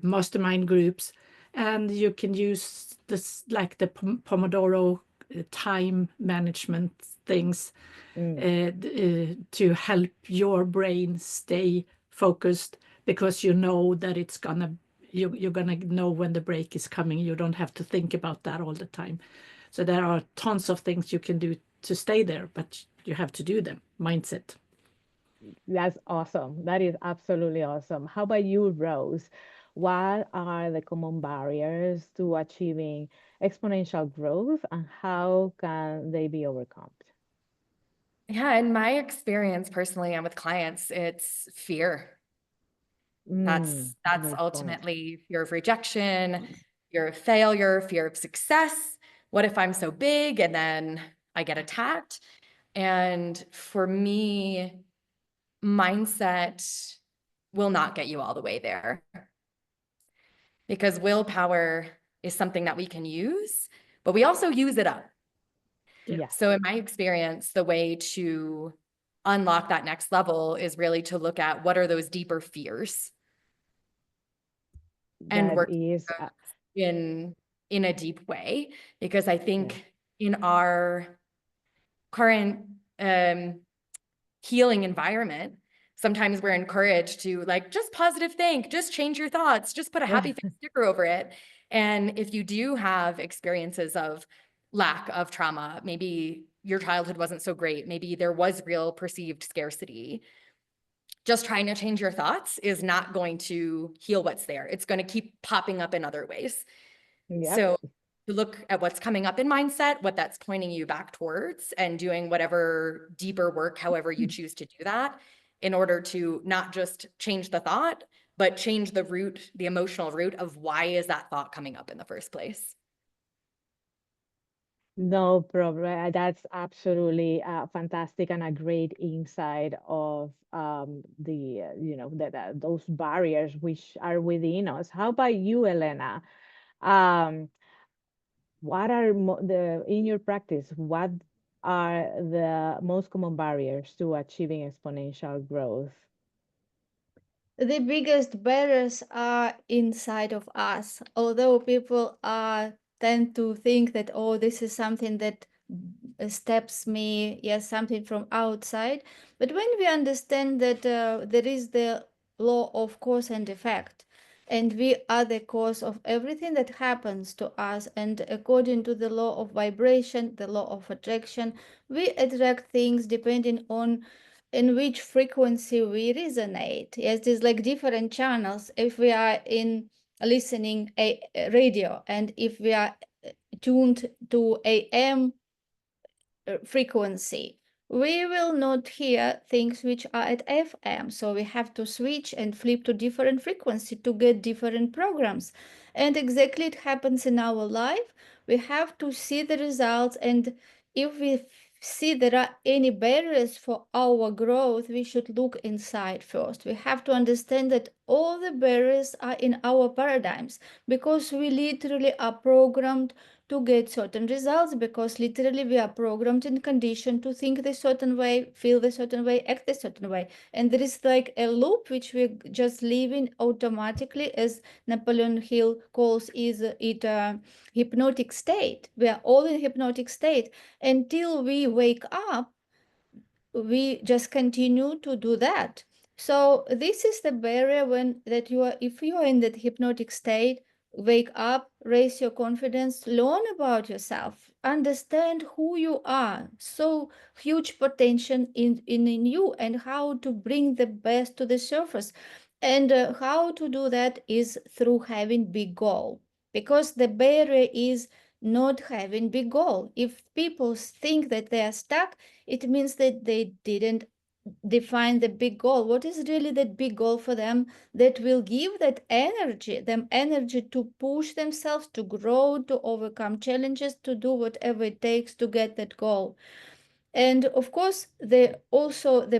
mastermind groups, and you can use this like the Pomodoro time management things to help your brain stay focused, because you know that you're gonna know when the break is coming. You don't have to think about that all the time. So there are tons of things you can do to stay there, but you have to do them. Mindset. That's awesome. That is absolutely awesome. How about you, Rose? What are the common barriers to achieving exponential growth, and how can they be overcome? Yeah, in my experience personally and with clients, it's fear. That's Great point. ultimately fear of rejection, fear of failure, fear of success. What if I'm so big and then I get attacked? And for me, mindset will not get you all the way there, because willpower is something that we can use, but we also use it up. Yeah. So in my experience, the way to unlock that next level is really to look at what are those deeper fears and work in a deep way. Because I think in our current healing environment, sometimes we're encouraged to like just positive think, just change your thoughts, just put a happy face sticker over it. And if you do have experiences of lack of trauma, maybe your childhood wasn't so great, maybe there was real perceived scarcity, just trying to change your thoughts is not going to heal what's there. It's going to keep popping up in other ways. Yep. So to look at what's coming up in mindset, what that's pointing you back towards, and doing whatever deeper work, however you choose to do that, in order to not just change the thought, but change the root, the emotional root of why is that thought coming up in the first place. No problem. That's absolutely fantastic and a great insight of the those barriers which are within us. How about you, Elena? Um, what are in your practice? What are the most common barriers to achieving exponential growth? The biggest barriers are inside of us. Although people tend to think that, oh, this is something that steps me, yes, something from outside. But when we understand that there is the law of cause and effect, and we are the cause of everything that happens to us, and according to the law of vibration, the law of attraction, we attract things depending on in which frequency we resonate. Yes, there's like different channels. If we are in listening a radio, and if we are tuned to AM frequency, we will not hear things which are at FM. So we have to switch and flip to different frequency to get different programs. And exactly it happens in our life. We have to see the results, and if we see there are any barriers for our growth, we should look inside first. We have to understand that all the barriers are in our paradigms, because we literally are programmed to get certain results, because literally we are programmed and conditioned to think the certain way, feel the certain way, act the certain way. And there is like a loop which we just live in automatically, as Napoleon Hill calls it a hypnotic state. We are all in hypnotic state until we wake up. We just continue to do that. So this is the barrier, when that you are, if you are in that hypnotic state, wake up, raise your confidence, learn about yourself, understand who you are. So huge potential in you, and how to bring the best to the surface. And how to do that is through having big goal, because the barrier is not having big goal. If people think that they are stuck, it means that they didn't define the big goal. What is really that big goal for them that will give that energy, them energy to push themselves, to grow, to overcome challenges, to do whatever it takes to get that goal. And of course, the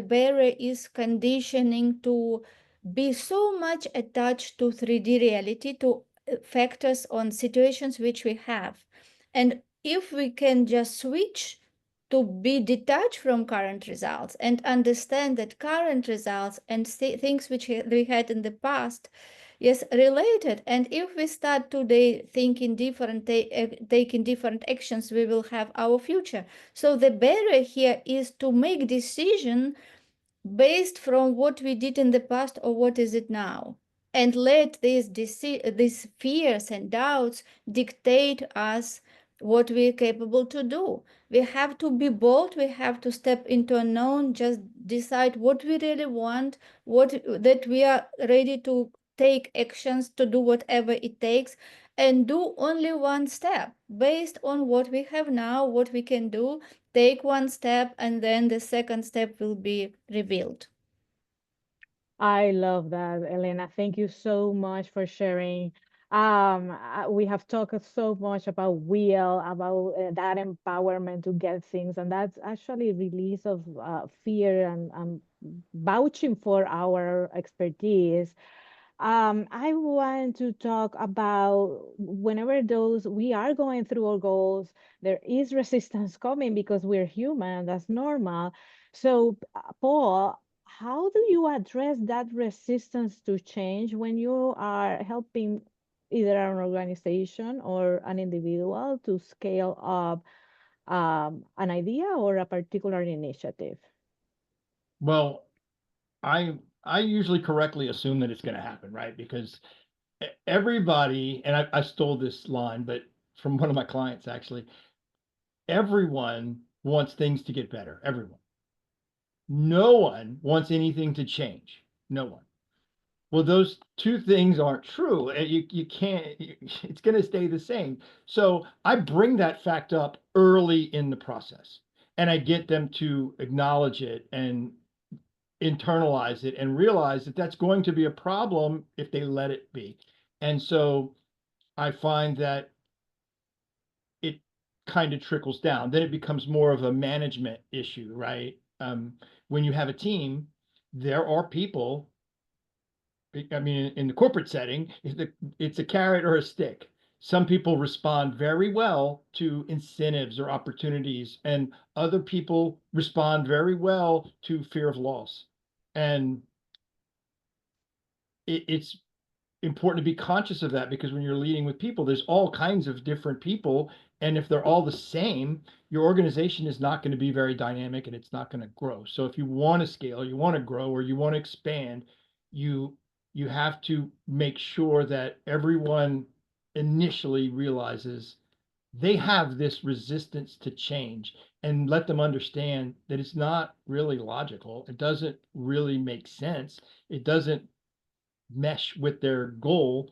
barrier is conditioning to be so much attached to 3D reality, to factors on situations which we have. And if we can just switch to be detached from current results and understand that current results and things which we had in the past, yes, related. And if we start today thinking different, taking different actions, we will have our future. So the barrier here is to make decision based from what we did in the past or what is it now, and let these fears and doubts dictate us what we're capable to do. We have to be bold. We have to step into unknown, just decide what we really want, that we are ready to take actions to do whatever it takes, and do only one step based on what we have now, what we can do. Take one step, and then the second step will be revealed. I love that, Elena. Thank you so much for sharing. We have talked so much about will, about that empowerment to get things, and that's actually release of fear and vouching for our expertise. I want to talk about whenever those we are going through our goals, there is resistance coming because we're human, that's normal. So, Paul, how do you address that resistance to change when you are helping either an organization or an individual to scale up an idea or a particular initiative? Well, I usually correctly assume that it's going to happen, right? Because everybody, and I stole this line, but from one of my clients actually, everyone wants things to get better. Everyone. No one wants anything to change. No one. Well, those two things aren't true. You can't, it's going to stay the same. So I bring that fact up early in the process and I get them to acknowledge it and internalize it and realize that that's going to be a problem if they let it be. And so I find that it kind of trickles down. Then it becomes more of a management issue, right? When you have a team, there are people, I mean, in the corporate setting, it's a carrot or a stick. Some people respond very well to incentives or opportunities, and other people respond very well to fear of loss. And it's important to be conscious of that, because when you're leading with people, there's all kinds of different people. And if they're all the same, your organization is not going to be very dynamic and it's not going to grow. So if you want to scale, you want to grow, or you want to expand, you you have to make sure that everyone initially realizes they have this resistance to change, and let them understand that it's not really logical. It doesn't really make sense. It doesn't mesh with their goal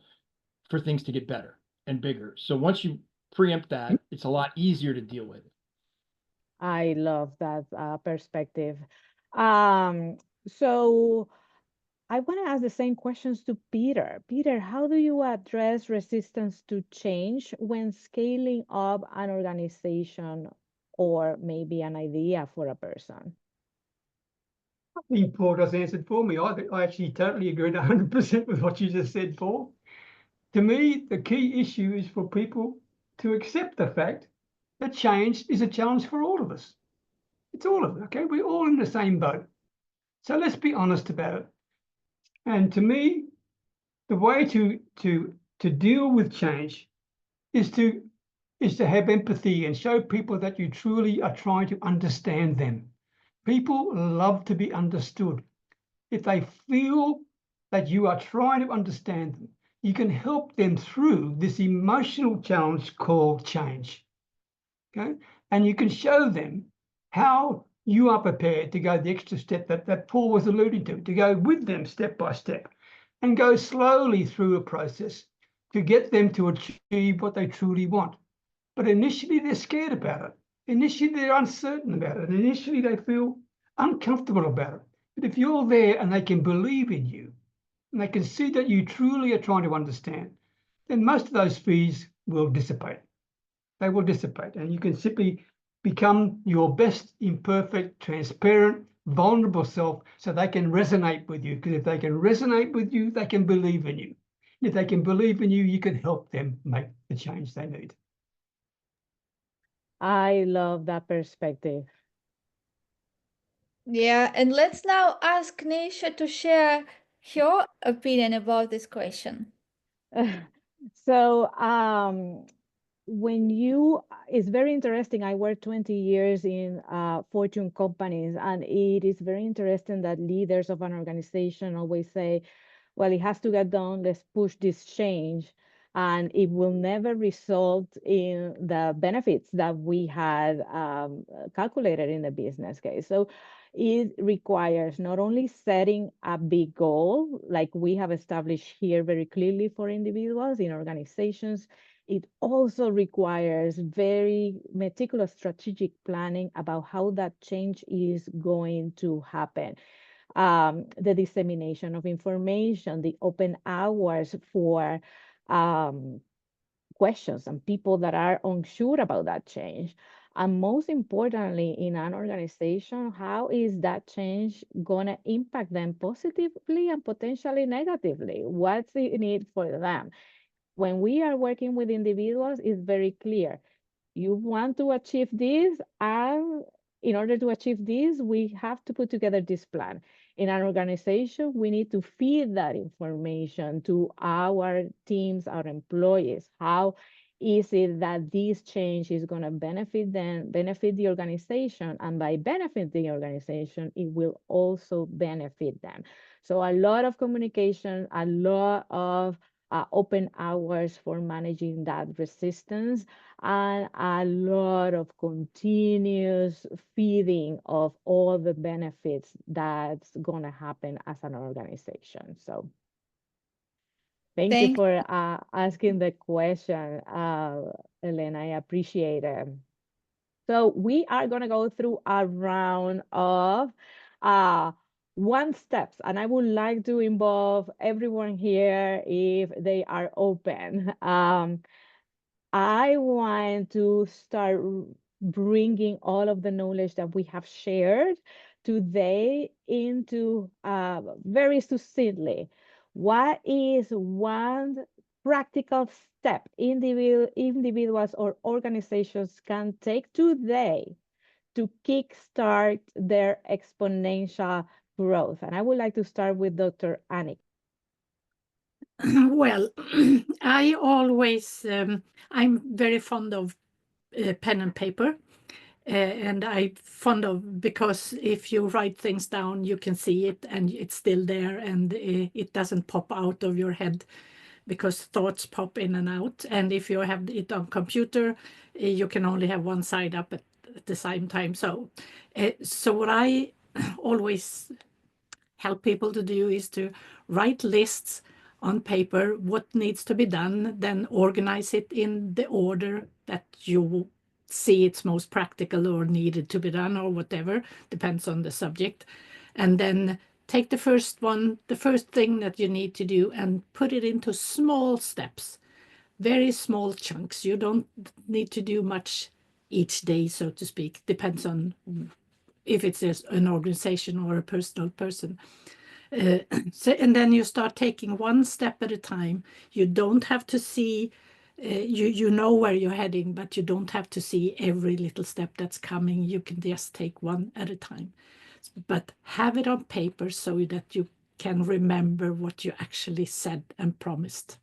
for things to get better and bigger. So once you preempt that, it's a lot easier to deal with. I love that perspective. So I want to ask the same questions to Peter. Peter, how do you address resistance to change when scaling up an organization or maybe an idea for a person? I think Paul just answered for me. I actually totally agreed 100% with what you just said, Paul. To me, the key issue is for people to accept the fact that change is a challenge for all of us. It's all of it, okay? We're all in the same boat. So let's be honest about it. And to me, the way to deal with change is to have empathy and show people that you truly are trying to understand them. People love to be understood. If they feel that you are trying to understand them, you can help them through this emotional challenge called change. Okay? And you can show them how you are prepared to go the extra step that Paul was alluding to go with them step by step and go slowly through a process to get them to achieve what they truly want. But initially, they're scared about it. Initially, they're uncertain about it. Initially, they feel uncomfortable about it. But if you're there and they can believe in you, and they can see that you truly are trying to understand, then most of those fears will dissipate. They will dissipate, and you can simply become your best, imperfect, transparent, vulnerable self so they can resonate with you. Because if they can resonate with you, they can believe in you. If they can believe in you, you can help them make the change they need. I love that perspective. Yeah, and let's now ask Nisha to share her opinion about this question. So, when you, it's very interesting. I worked 20 years in Fortune companies, and it is very interesting that leaders of an organization always say, well, it has to get done, let's push this change. And it will never result in the benefits that we had calculated in the business case. So it requires not only setting a big goal, like we have established here very clearly for individuals in organizations, it also requires very meticulous strategic planning about how that change is going to happen. The dissemination of information, the open hours for questions and people that are unsure about that change. And most importantly, in an organization, how is that change going to impact them positively and potentially negatively? What's the need for them? When we are working with individuals, it's very clear. You want to achieve this, and in order to achieve this, we have to put together this plan. In an organization, we need to feed that information to our teams, our employees. How is it that this change is going to benefit them, benefit the organization, and by benefit the organization, it will also benefit them. So a lot of communication, a lot of open hours for managing that resistance, and a lot of continuous feeding of all the benefits that's going to happen as an organization. So thank you for asking the question, Elena. I appreciate it. So we are going to go through a round of one steps, and I would like to involve everyone here if they are open. I want to start bringing all of the knowledge that we have shared today into very succinctly. What is one practical step individuals or organizations can take today to kickstart their exponential growth? And I would like to start with Dr. Annick. Well, I always, I'm very fond of pen and paper. And I'm fond of, because if you write things down, you can see it and it's still there, and it doesn't pop out of your head because thoughts pop in and out. And if you have it on computer, you can only have one side up at the same time. So what I always help people to do is to write lists on paper, what needs to be done, then organize it in the order that you see it's most practical or needed to be done, or whatever, depends on the subject. And then take the first one, the first thing that you need to do, and put it into small steps, very small chunks. You don't need to do much each day, so to speak. Depends on if it's an organization or a personal person. And then you start taking one step at a time. You don't have to see, you know where you're heading, but you don't have to see every little step that's coming. You can just take one at a time. But have it on paper so that you can remember what you actually said and promised.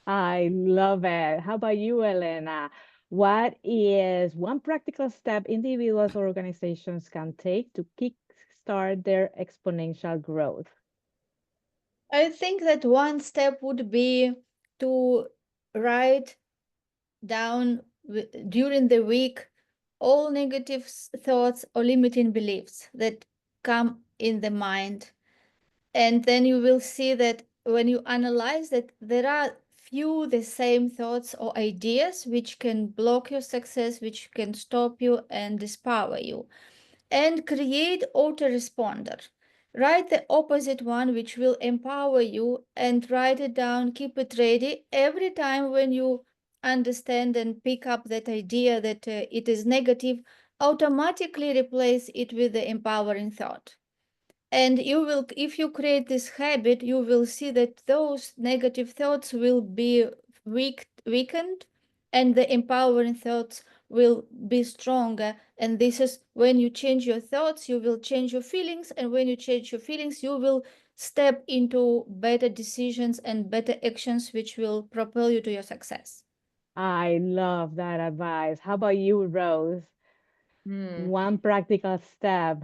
I love it. How about you, Elena? What is one practical step individuals or organizations can take to kickstart their exponential growth? I think that one step would be to write down during the week all negative thoughts or limiting beliefs that come in the mind. And then you will see that when you analyze that, there are few the same thoughts or ideas which can block your success, which can stop you and dispower you. And create autoresponder. Write the opposite one, which will empower you, and write it down, keep it ready. Every time when you understand and pick up that idea that it is negative, automatically replace it with the empowering thought. And you will, if you create this habit, you will see that those negative thoughts will be weakened, and the empowering thoughts will be stronger. And this is when you change your thoughts, you will change your feelings. And when you change your feelings, you will step into better decisions and better actions, which will propel you to your success. I love that advice. How about you, Rose? One practical step.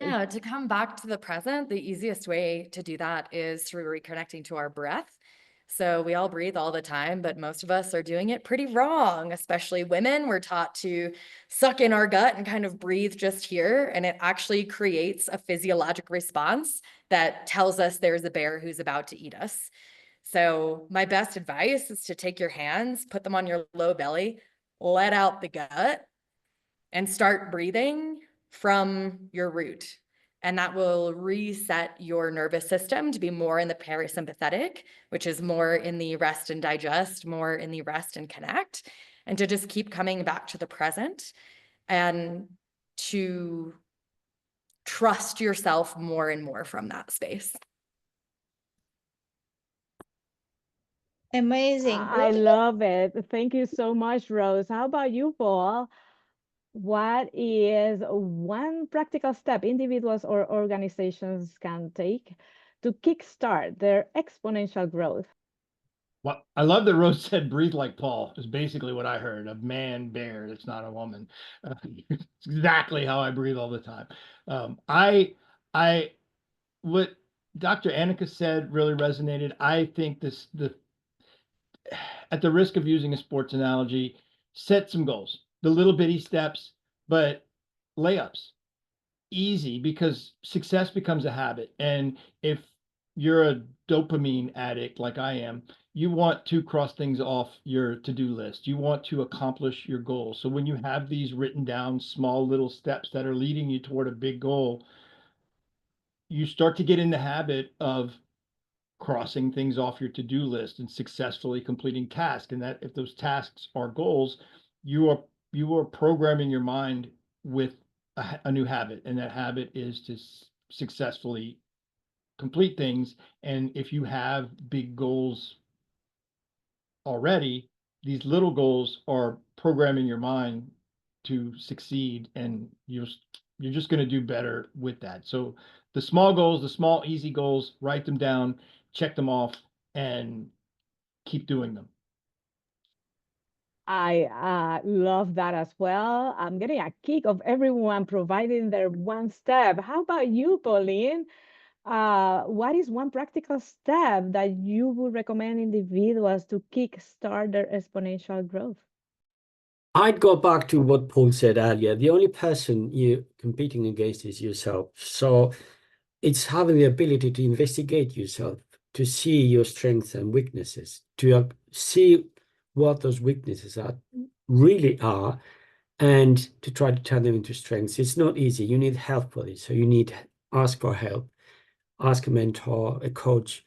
Yeah, to come back to the present, the easiest way to do that is through reconnecting to our breath. So we all breathe all the time, but most of us are doing it pretty wrong, especially women. We're taught to suck in our gut and kind of breathe just here. And it actually creates a physiologic response that tells us there's a bear who's about to eat us. So my best advice is to take your hands, put them on your low belly, let out the gut, and start breathing from your root. And that will reset your nervous system to be more in the parasympathetic, which is more in the rest and digest, more in the rest and connect, and to just keep coming back to the present and to trust yourself more and more from that space. Amazing. I love it. Thank you so much, Rose. How about you, Paul? What is one practical step individuals or organizations can take to kickstart their exponential growth? Well, I love that Rose said breathe like Paul is basically what I heard. A man bear. It's not a woman. It's exactly how I breathe all the time. I what Dr. Annika said really resonated. I think at the risk of using a sports analogy, set some goals, the little bitty steps, but layups, easy, because success becomes a habit. And if you're a dopamine addict like I am, you want to cross things off your to-do list. You want to accomplish your goals. So when you have these written down small little steps that are leading you toward a big goal, you start to get in the habit of crossing things off your to-do list and successfully completing tasks. And that if those tasks are goals, you are programming your mind with a new habit, and that habit is to successfully complete things. And if you have big goals already, these little goals are programming your mind to succeed, and you're just going to do better with that. So the small goals, the small easy goals, write them down, check them off, and keep doing them. I love that as well. I'm getting a kick of everyone providing their one step. How about you, Pauline? What is one practical step that you would recommend individuals to kickstart their exponential growth? I'd go back to what Paul said earlier. The only person you're competing against is yourself. So it's having the ability to investigate yourself, to see your strengths and weaknesses, to see what those weaknesses really are, and to try to turn them into strengths. It's not easy. You need help for this. So you need ask for help, ask a mentor, a coach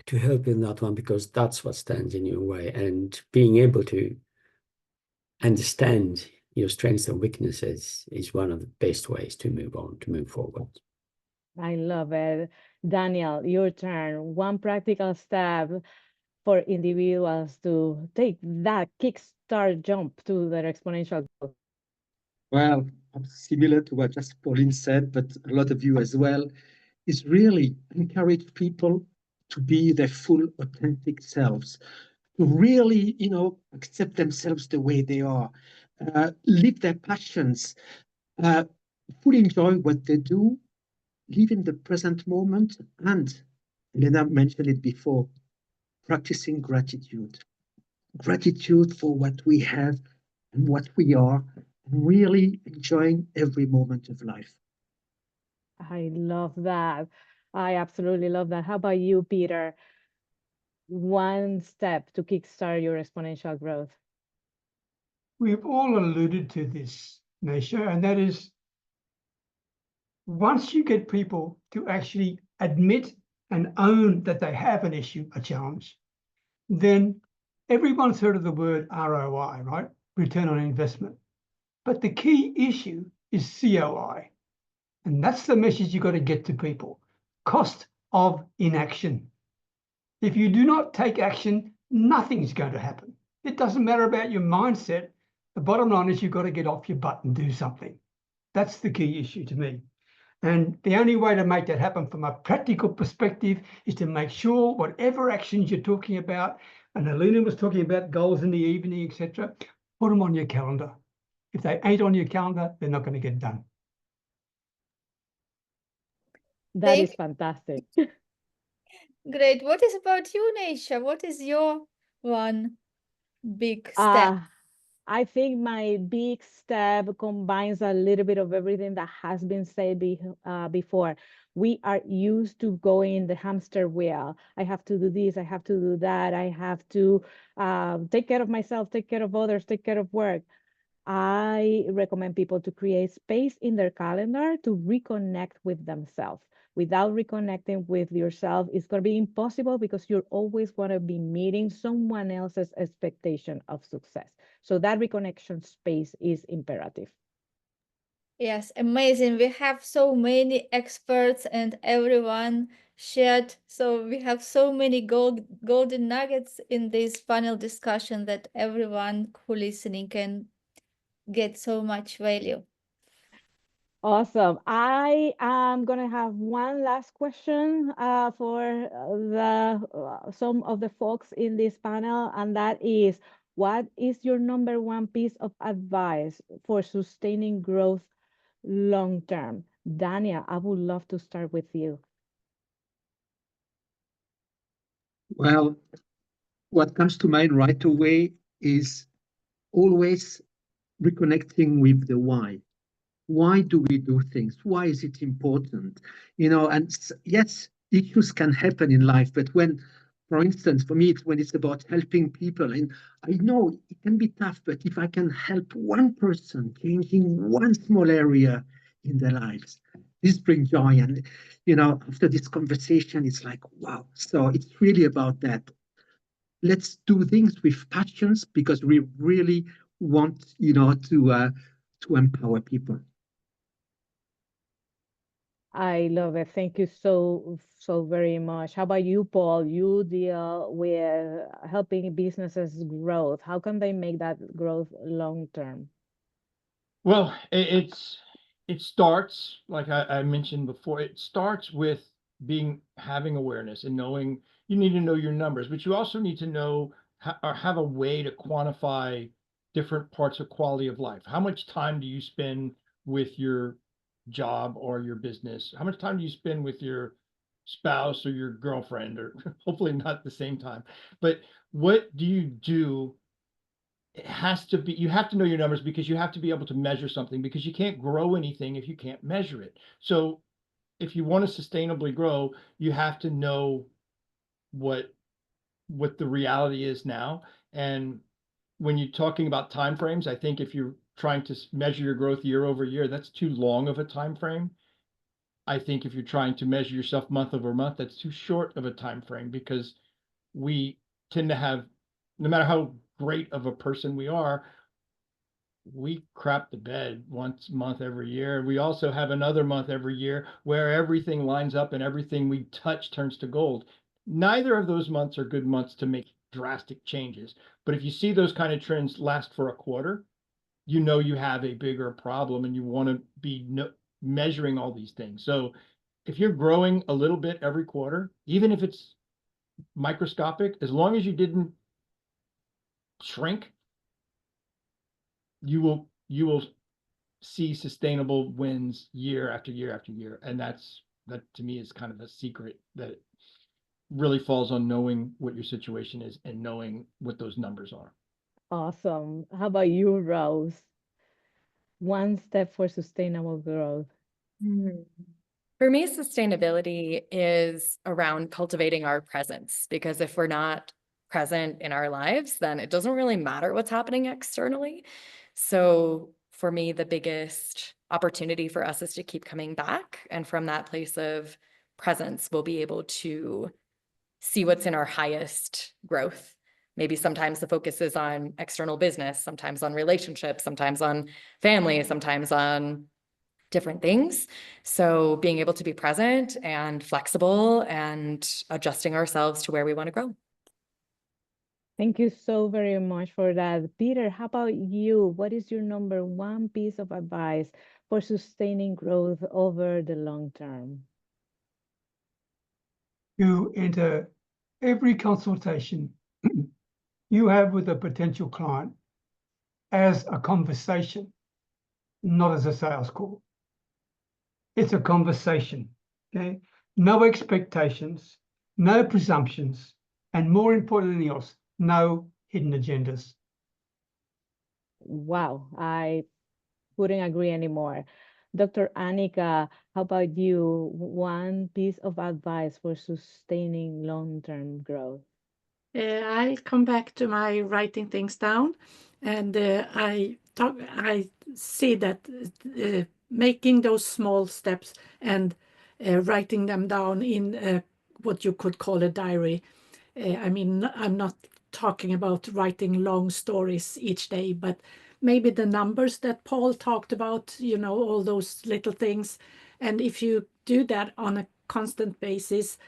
to help you in that one, because that's what stands in your way. And being able to understand your strengths and weaknesses is one of the best ways to move forward. I love it. Daniel, your turn. One practical step for individuals to take that kickstart jump to their exponential growth. Well, similar to what just Pauline said, but a lot of you as well, is really encourage people to be their full authentic selves, to really, accept themselves the way they are, live their passions, fully enjoy what they do, live in the present moment, and Elena mentioned it before, practicing gratitude. Gratitude for what we have and what we are, and really enjoying every moment of life. I love that. I absolutely love that. How about you, Peter? One step to kickstart your exponential growth. We've all alluded to this, Nisha, and that is once you get people to actually admit and own that they have an issue, a challenge, then everyone's heard of the word ROI, right? Return on investment. But the key issue is COI. And that's the message you've got to get to people. Cost of inaction. If you do not take action, nothing's going to happen. It doesn't matter about your mindset. The bottom line is you've got to get off your butt and do something. That's the key issue to me. And the only way to make that happen from a practical perspective is to make sure whatever actions you're talking about, and Elena was talking about goals in the evening, etc., put them on your calendar. If they ain't on your calendar, they're not going to get done. That is fantastic. Great. What is about you, Neisha? What is your one big step? I think my big step combines a little bit of everything that has been said before. We are used to going the hamster wheel. I have to do this, I have to do that, I have to take care of myself, take care of others, take care of work. I recommend people to create space in their calendar to reconnect with themselves. Without reconnecting with yourself, it's going to be impossible because you're always going to be meeting someone else's expectation of success. So that reconnection space is imperative. Yes, amazing. We have so many experts and everyone shared. So we have so many golden nuggets in this panel discussion that everyone who listening can get so much value. Awesome. I am going to have one last question for some of the folks in this panel, and that is, what is your number one piece of advice for sustaining growth long term? Dania, I would love to start with you. Well, what comes to mind right away is always reconnecting with the why. Why do we do things? Why is it important? And yes, issues can happen in life, but when, for instance, for me, it's when it's about helping people, and I know it can be tough, but if I can help one person changing one small area in their lives, this brings joy. And, after this conversation, it's like, wow. So it's really about that. Let's do things with passions because we really want, to empower people. I love it. Thank you so very much. How about you, Paul? You deal with helping businesses growth. How can they make that growth long term? Well, it starts, like I mentioned before, it starts with having awareness and knowing. You need to know your numbers, but you also need to know or have a way to quantify different parts of quality of life. How much time do you spend with your job or your business? How much time do you spend with your spouse or your girlfriend, or hopefully not at the same time? But what do you do? It has to be, you have to know your numbers because you have to be able to measure something, because you can't grow anything if you can't measure it. So if you want to sustainably grow, you have to know what the reality is now. And when you're talking about time frames, I think if you're trying to measure your growth year over year, that's too long of a time frame. I think if you're trying to measure yourself month over month, that's too short of a time frame, because we tend to have, no matter how great of a person we are, we crap the bed once a month every year. We also have another month every year where everything lines up and everything we touch turns to gold. Neither of those months are good months to make drastic changes. But if you see those kind of trends last for a quarter, you know you have a bigger problem and you want to be measuring all these things. So if you're growing a little bit every quarter, even if it's microscopic, as long as you didn't shrink, you will see sustainable wins year after year after year. And that to me is kind of a secret that really falls on knowing what your situation is and knowing what those numbers are. Awesome. How about you, Rose? One step for sustainable growth. For me, sustainability is around cultivating our presence, because if we're not present in our lives, then it doesn't really matter what's happening externally. So for me, the biggest opportunity for us is to keep coming back. And from that place of presence, we'll be able to see what's in our highest growth. Maybe sometimes the focus is on external business, sometimes on relationships, sometimes on family, sometimes on different things. So being able to be present and flexible and adjusting ourselves to where we want to grow. Thank you so very much for that. Peter, how about you? What is your number one piece of advice for sustaining growth over the long term? You enter every consultation you have with a potential client as a conversation, not as a sales call. It's a conversation, okay? No expectations, no presumptions, and more important than anything else, no hidden agendas. Wow, I couldn't agree anymore. Dr. Annika, how about you? One piece of advice for sustaining long-term growth. I come back to my writing things down, and I see that making those small steps and writing them down in what you could call a diary. I mean, I'm not talking about writing long stories each day, but maybe the numbers that Paul talked about, all those little things. And if you do that on a constant basis,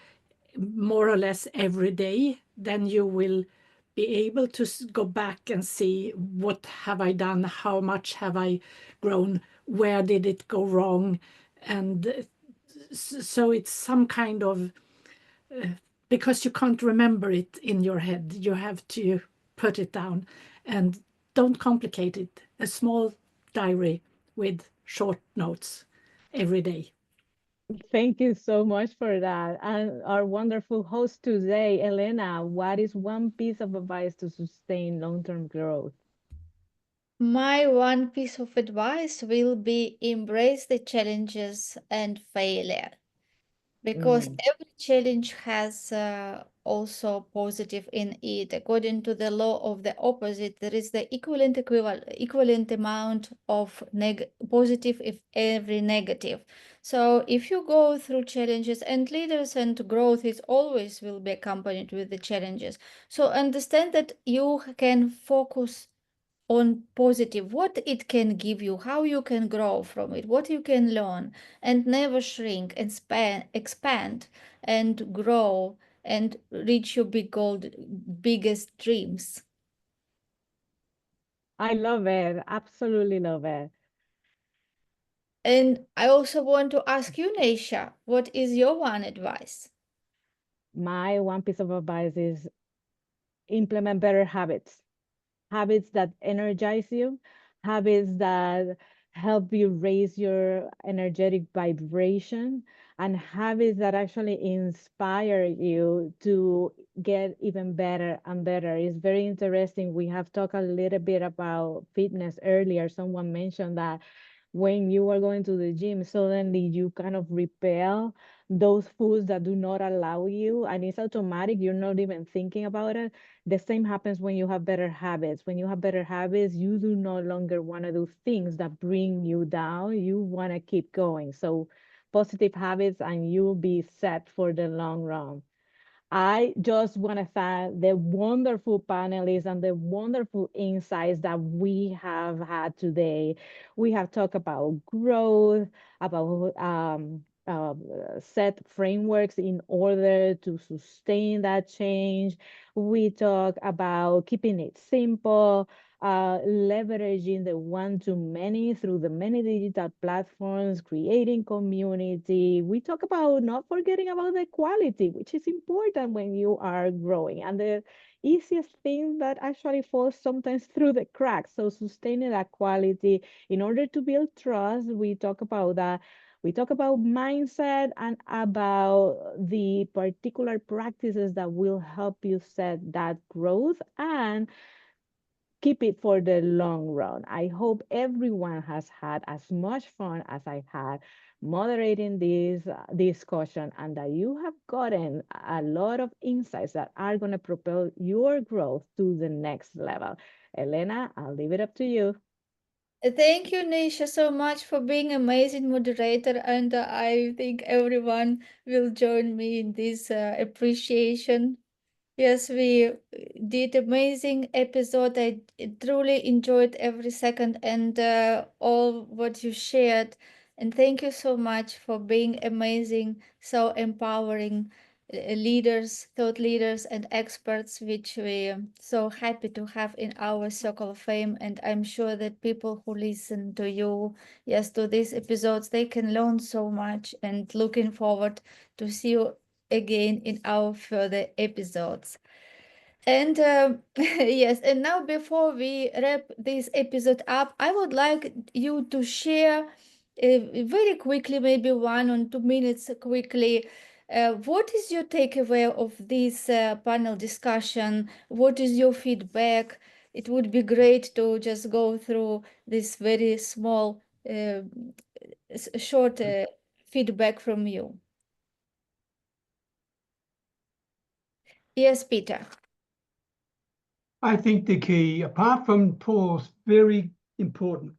more or less every day, then you will be able to go back and see what have I done, how much have I grown, where did it go wrong. And so it's some kind of, because you can't remember it in your head, you have to put it down and don't complicate it. A small diary with short notes every day. Thank you so much for that. And our wonderful host today, Elena, what is one piece of advice to sustain long-term growth? My one piece of advice will be embrace the challenges and failure, because Mm, every challenge has also positive in it. According to the law of the opposite, there is the equivalent amount of positive if every negative. So if you go through challenges, and leaders and growth is always will be accompanied with the challenges. So understand that you can focus on positive, what it can give you, how you can grow from it, what you can learn, and never shrink and expand and grow and reach your biggest dreams. I love it. Absolutely love it. And I also want to ask you, Naisha, what is your one advice? My one piece of advice is implement better habits. Habits that energize you, habits that help you raise your energetic vibration, and habits that actually inspire you to get even better and better. It's very interesting. We have talked a little bit about fitness earlier. Someone mentioned that when you are going to the gym, suddenly you kind of repel those foods that do not allow you, and it's automatic. You're not even thinking about it. The same happens when you have better habits. When you have better habits, you do no longer want to do things that bring you down. You want to keep going. So, positive habits, and you'll be set for the long run. I just want to thank the wonderful panelists and the wonderful insights that we have had today. We have talked about growth, about set frameworks in order to sustain that change. We talk about keeping it simple, leveraging the one-to-many through the many digital platforms, creating community. We talk about not forgetting about the quality, which is important when you are growing. And the easiest thing that actually falls sometimes through the cracks. So sustaining that quality in order to build trust, we talk about that. We talk about mindset and about the particular practices that will help you set that growth and keep it for the long run. I hope everyone has had as much fun as I had moderating this discussion, and that you have gotten a lot of insights that are going to propel your growth to the next level. Elena, I'll leave it up to you. Thank you, Nisha, so much for being amazing moderator, and I think everyone will join me in this appreciation. Yes, we did amazing episode. I truly enjoyed every second and all what you shared. And thank you so much for being amazing, so empowering leaders, thought leaders, and experts, which we are so happy to have in our circle of fame. And I'm sure that people who listen to you, yes, to these episodes, they can learn so much. And looking forward to see you again in our further episodes. And yes, and now before we wrap this episode up, I would like you to share very quickly, maybe 1 or 2 minutes quickly, what is your takeaway of this panel discussion? What is your feedback? It would be great to just go through this very small, short feedback from you. Yes, Peter. I think the key, apart from Paul's very important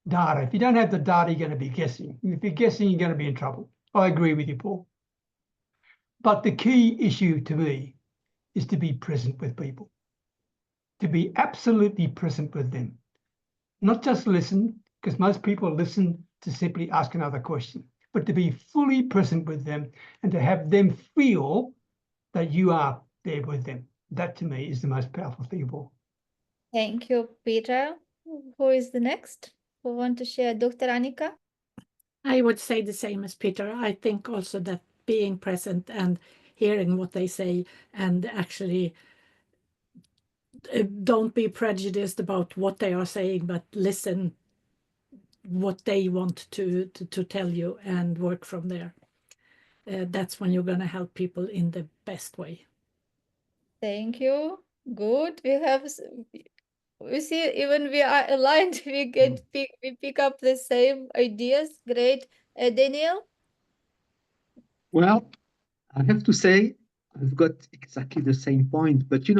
data, if you don't have the data, you're going to be guessing. If you're guessing, you're going to be in trouble. I agree with you, Paul. But the key issue to me is to be present with people, to be absolutely present with them, not just listen, because most people listen to simply ask another question, but to be fully present with them and to have them feel that you are there with them. That to me is the most powerful thing of all. Thank you, Peter. Who is the next? Who want to share? Dr. Annika? I would say the same as Peter. I think also that being present and hearing what they say, and actually don't be prejudiced about what they are saying, but listen what they want to tell you and work from there. That's when you're going to help people in the best way. Thank you. Good. We see even we are aligned. We pick up the same ideas. Great. Daniel? Well, I have to say, I've got exactly the same point. But you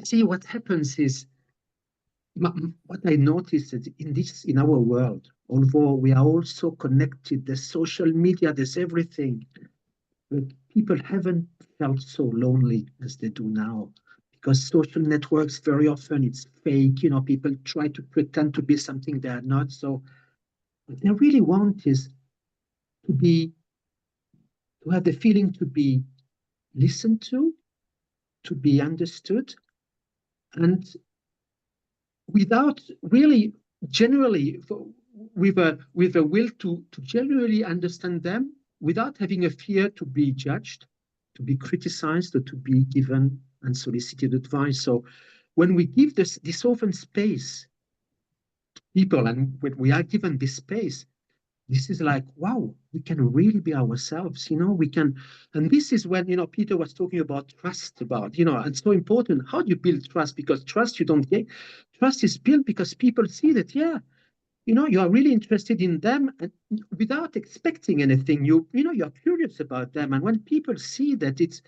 see, what happens is, what I noticed is in our world, although we are all so connected, there's social media, there's everything, but people haven't felt so lonely as they do now. Because social networks, very often it's fake, people try to pretend to be something they are not. So what they really want is to have the feeling to be listened to be understood, and without really generally with a will to genuinely understand them without having a fear to be judged, to be criticized, or to be given unsolicited advice. So when we give this open space to people, and when we are given this space, this is like, wow, we can really be ourselves, we can. And this is when, Peter was talking about trust, about, it's so important. How do you build trust? Because trust you don't get. Trust is built because people see that, yeah, you are really interested in them, and without expecting anything. You're curious about them. And when people see that it's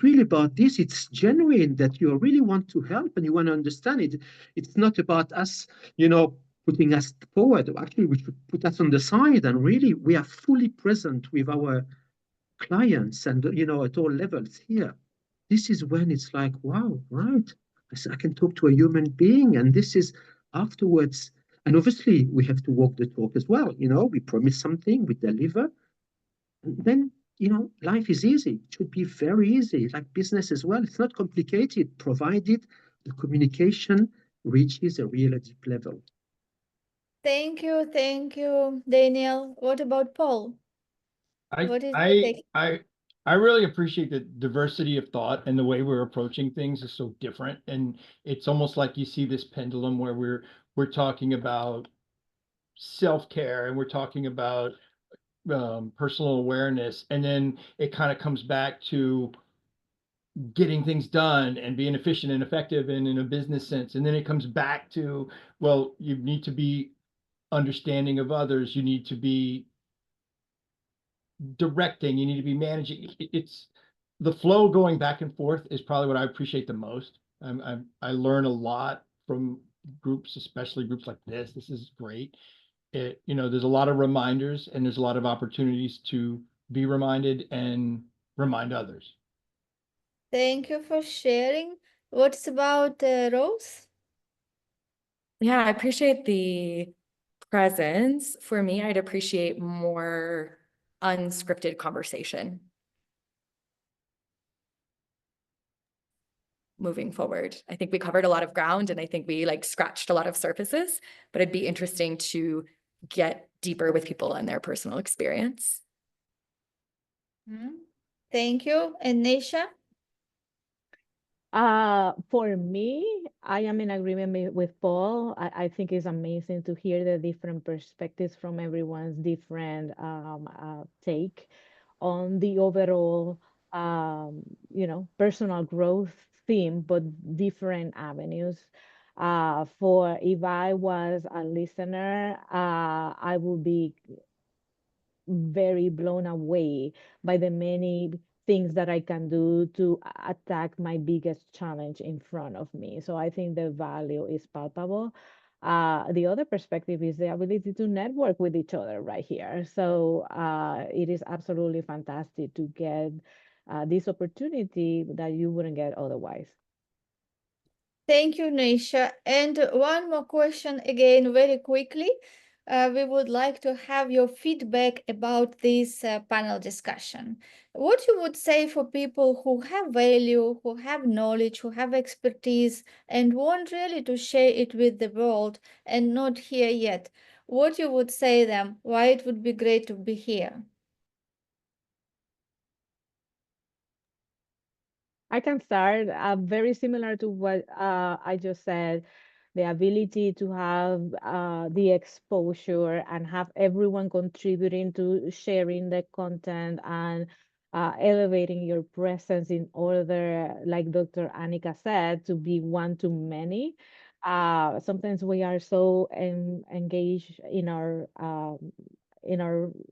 really about this, it's genuine, that you really want to help and you want to understand it. It's not about us, putting us forward. Actually, we should put us on the side, and really we are fully present with our clients and, at all levels here. This is when it's like, wow, right, I can talk to a human being. And this is afterwards. And obviously we have to walk the talk as well. We promise something, we deliver, and then, life is easy. It should be very easy, like business as well. It's not complicated, provided the communication reaches a real deep level. Thank you, Daniel. What about Paul? What is your take? I really appreciate the diversity of thought, and the way we're approaching things is so different. And it's almost like you see this pendulum where we're talking about self-care, and we're talking about personal awareness, and then it kind of comes back to getting things done and being efficient and effective and in a business sense. And then it comes back to, well, you need to be understanding of others, you need to be directing, you need to be managing. It's the flow going back and forth is probably what I appreciate the most. I learn a lot from groups, especially groups like this. This is great. There's a lot of reminders, and there's a lot of opportunities to be reminded and remind others. Thank you for sharing. What's about Rose? Yeah, I appreciate the presence. For me, I'd appreciate more unscripted conversation moving forward. I think we covered a lot of ground, and I think we scratched a lot of surfaces, but it'd be interesting to get deeper with people and their personal experience. Thank you. And Nisha? For me, I am in agreement with Paul. I think it's amazing to hear the different perspectives from everyone's different take on the overall, personal growth theme, but different avenues. For if I was a listener, I would be very blown away by the many things that I can do to attack my biggest challenge in front of me. So I think the value is palpable. The other perspective is the ability to network with each other right here. So it is absolutely fantastic to get this opportunity that you wouldn't get otherwise. Thank you, Nisha. And one more question again, very quickly. We would like to have your feedback about this panel discussion. What you would say for people who have value, who have knowledge, who have expertise, and want really to share it with the world and not here yet? What you would say them, why it would be great to be here? I can start very similar to what I just said. the ability to have the exposure and have everyone contributing to sharing the content and elevating your presence in order, like Dr. Annika said, to be one to many. Sometimes we are so engaged in our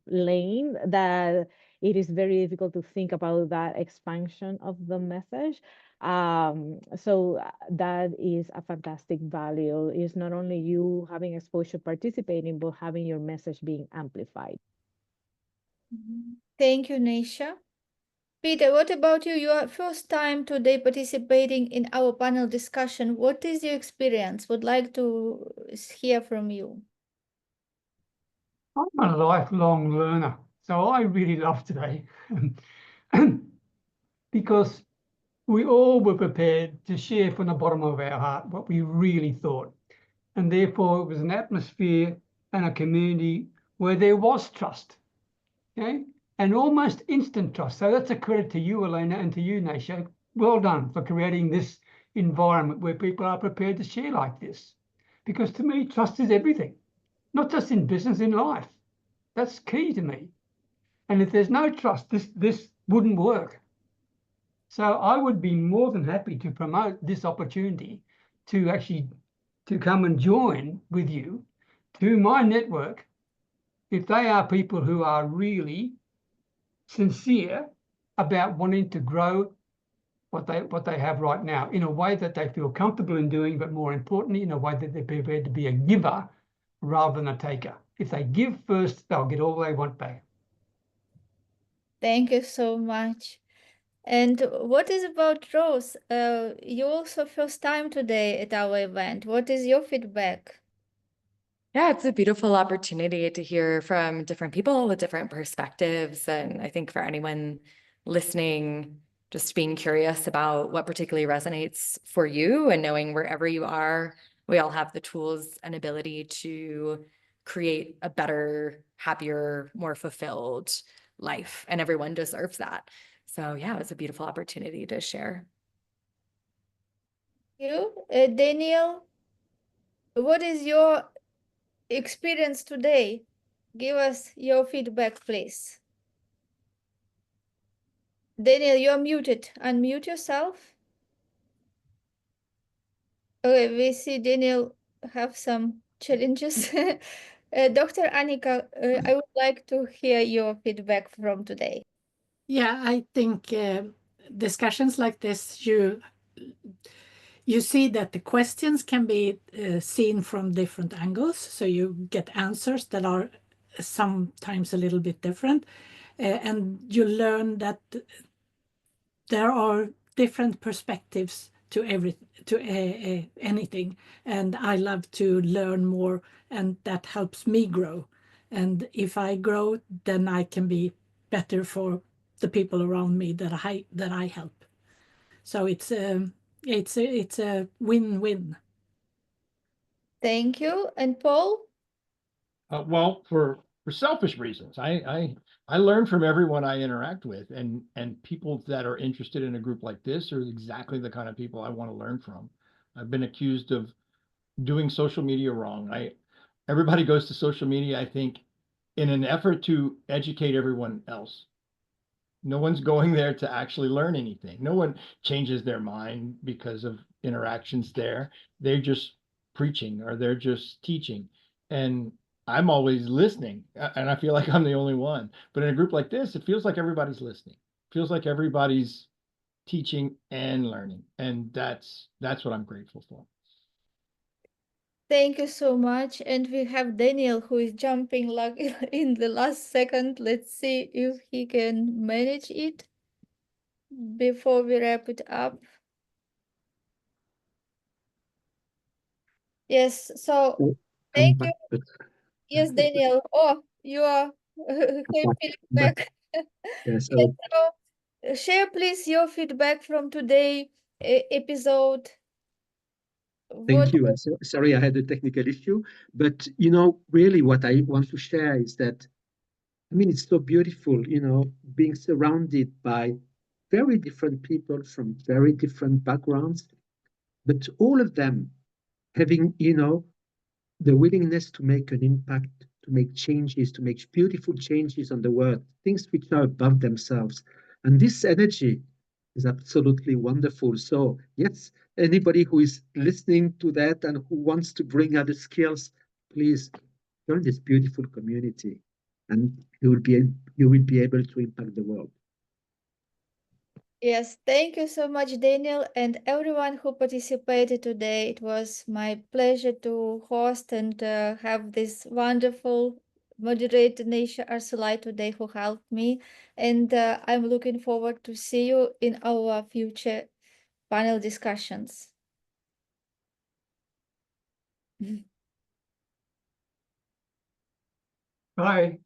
lane that it is very difficult to think about that expansion of the message. So that is a fantastic value. It's not only you having exposure participating, but having your message being amplified. Thank you, Neisha. Peter, what about you? Your first time today participating in our panel discussion. What is your experience? Would like to hear from you. I'm a lifelong learner, so I really love today because we all were prepared to share from the bottom of our heart what we really thought. And therefore, it was an atmosphere and a community where there was trust, okay? And almost instant trust. So that's a credit to you, Elena, and to you, Neisha. Well done for creating this environment where people are prepared to share like this. Because to me, trust is everything, not just in business, in life. That's key to me. And if there's no trust, this wouldn't work. So I would be more than happy to promote this opportunity to actually to come and join with you to my network if they are people who are really sincere about wanting to grow what they have right now in a way that they feel comfortable in doing, but more importantly, in a way that they're prepared to be a giver rather than a taker. If they give first, they'll get all they want back. Thank you so much. And what is about Rose? You also first time today at our event. What is your feedback? Yeah, it's a beautiful opportunity to hear from different people with different perspectives. And I think for anyone listening, just being curious about what particularly resonates for you and knowing wherever you are, we all have the tools and ability to create a better, happier, more fulfilled life. And everyone deserves that. So yeah, it was a beautiful opportunity to share. You, Daniel, what is your experience today? Give us your feedback, please. Daniel, you're muted. Unmute yourself. Okay, we see Daniel have some challenges. Dr. Annika, I would like to hear your feedback from today. Yeah, I think discussions like this, you see that the questions can be seen from different angles, so you get answers that are sometimes a little bit different, and you learn that there are different perspectives to anything, and I love to learn more, and that helps me grow. And if I grow, then I can be better for the people around me that I help. So it's a win-win. Thank you. And Paul? Well, for selfish reasons, I learn from everyone I interact with, and people that are interested in a group like this are exactly the kind of people I want to learn from. I've been accused of doing social media wrong. Everybody goes to social media, I think, in an effort to educate everyone else. No one's going there to actually learn anything. No one changes their mind because of interactions there. They're just preaching or they're just teaching. And I'm always listening, and I feel like I'm the only one. But in a group like this, it feels like everybody's listening. It feels like everybody's teaching and learning. And that's what I'm grateful for. Thank you so much. And we have Daniel who is jumping like in the last second. Let's see if he can manage it before we wrap it up. Yes, so thank you. But Yes, Daniel. Oh, you are back. yeah, so Yes, so share please your feedback from today episode. thank you. And so, sorry, I had a technical issue, but really what I want to share is that, I mean, it's so beautiful, being surrounded by very different people from very different backgrounds, but all of them having, the willingness to make an impact, to make changes, to make beautiful changes on the world, things which are above themselves. And this energy is absolutely wonderful. So yes, anybody who is listening to that and who wants to bring other skills, please join this beautiful community, and you will be able to impact the world. Yes, thank you so much, Daniel, and everyone who participated today. It was my pleasure to host and have this wonderful moderator, Nisha Arsulai, today, who helped me. And I'm looking forward to see you in our future panel discussions. Bye.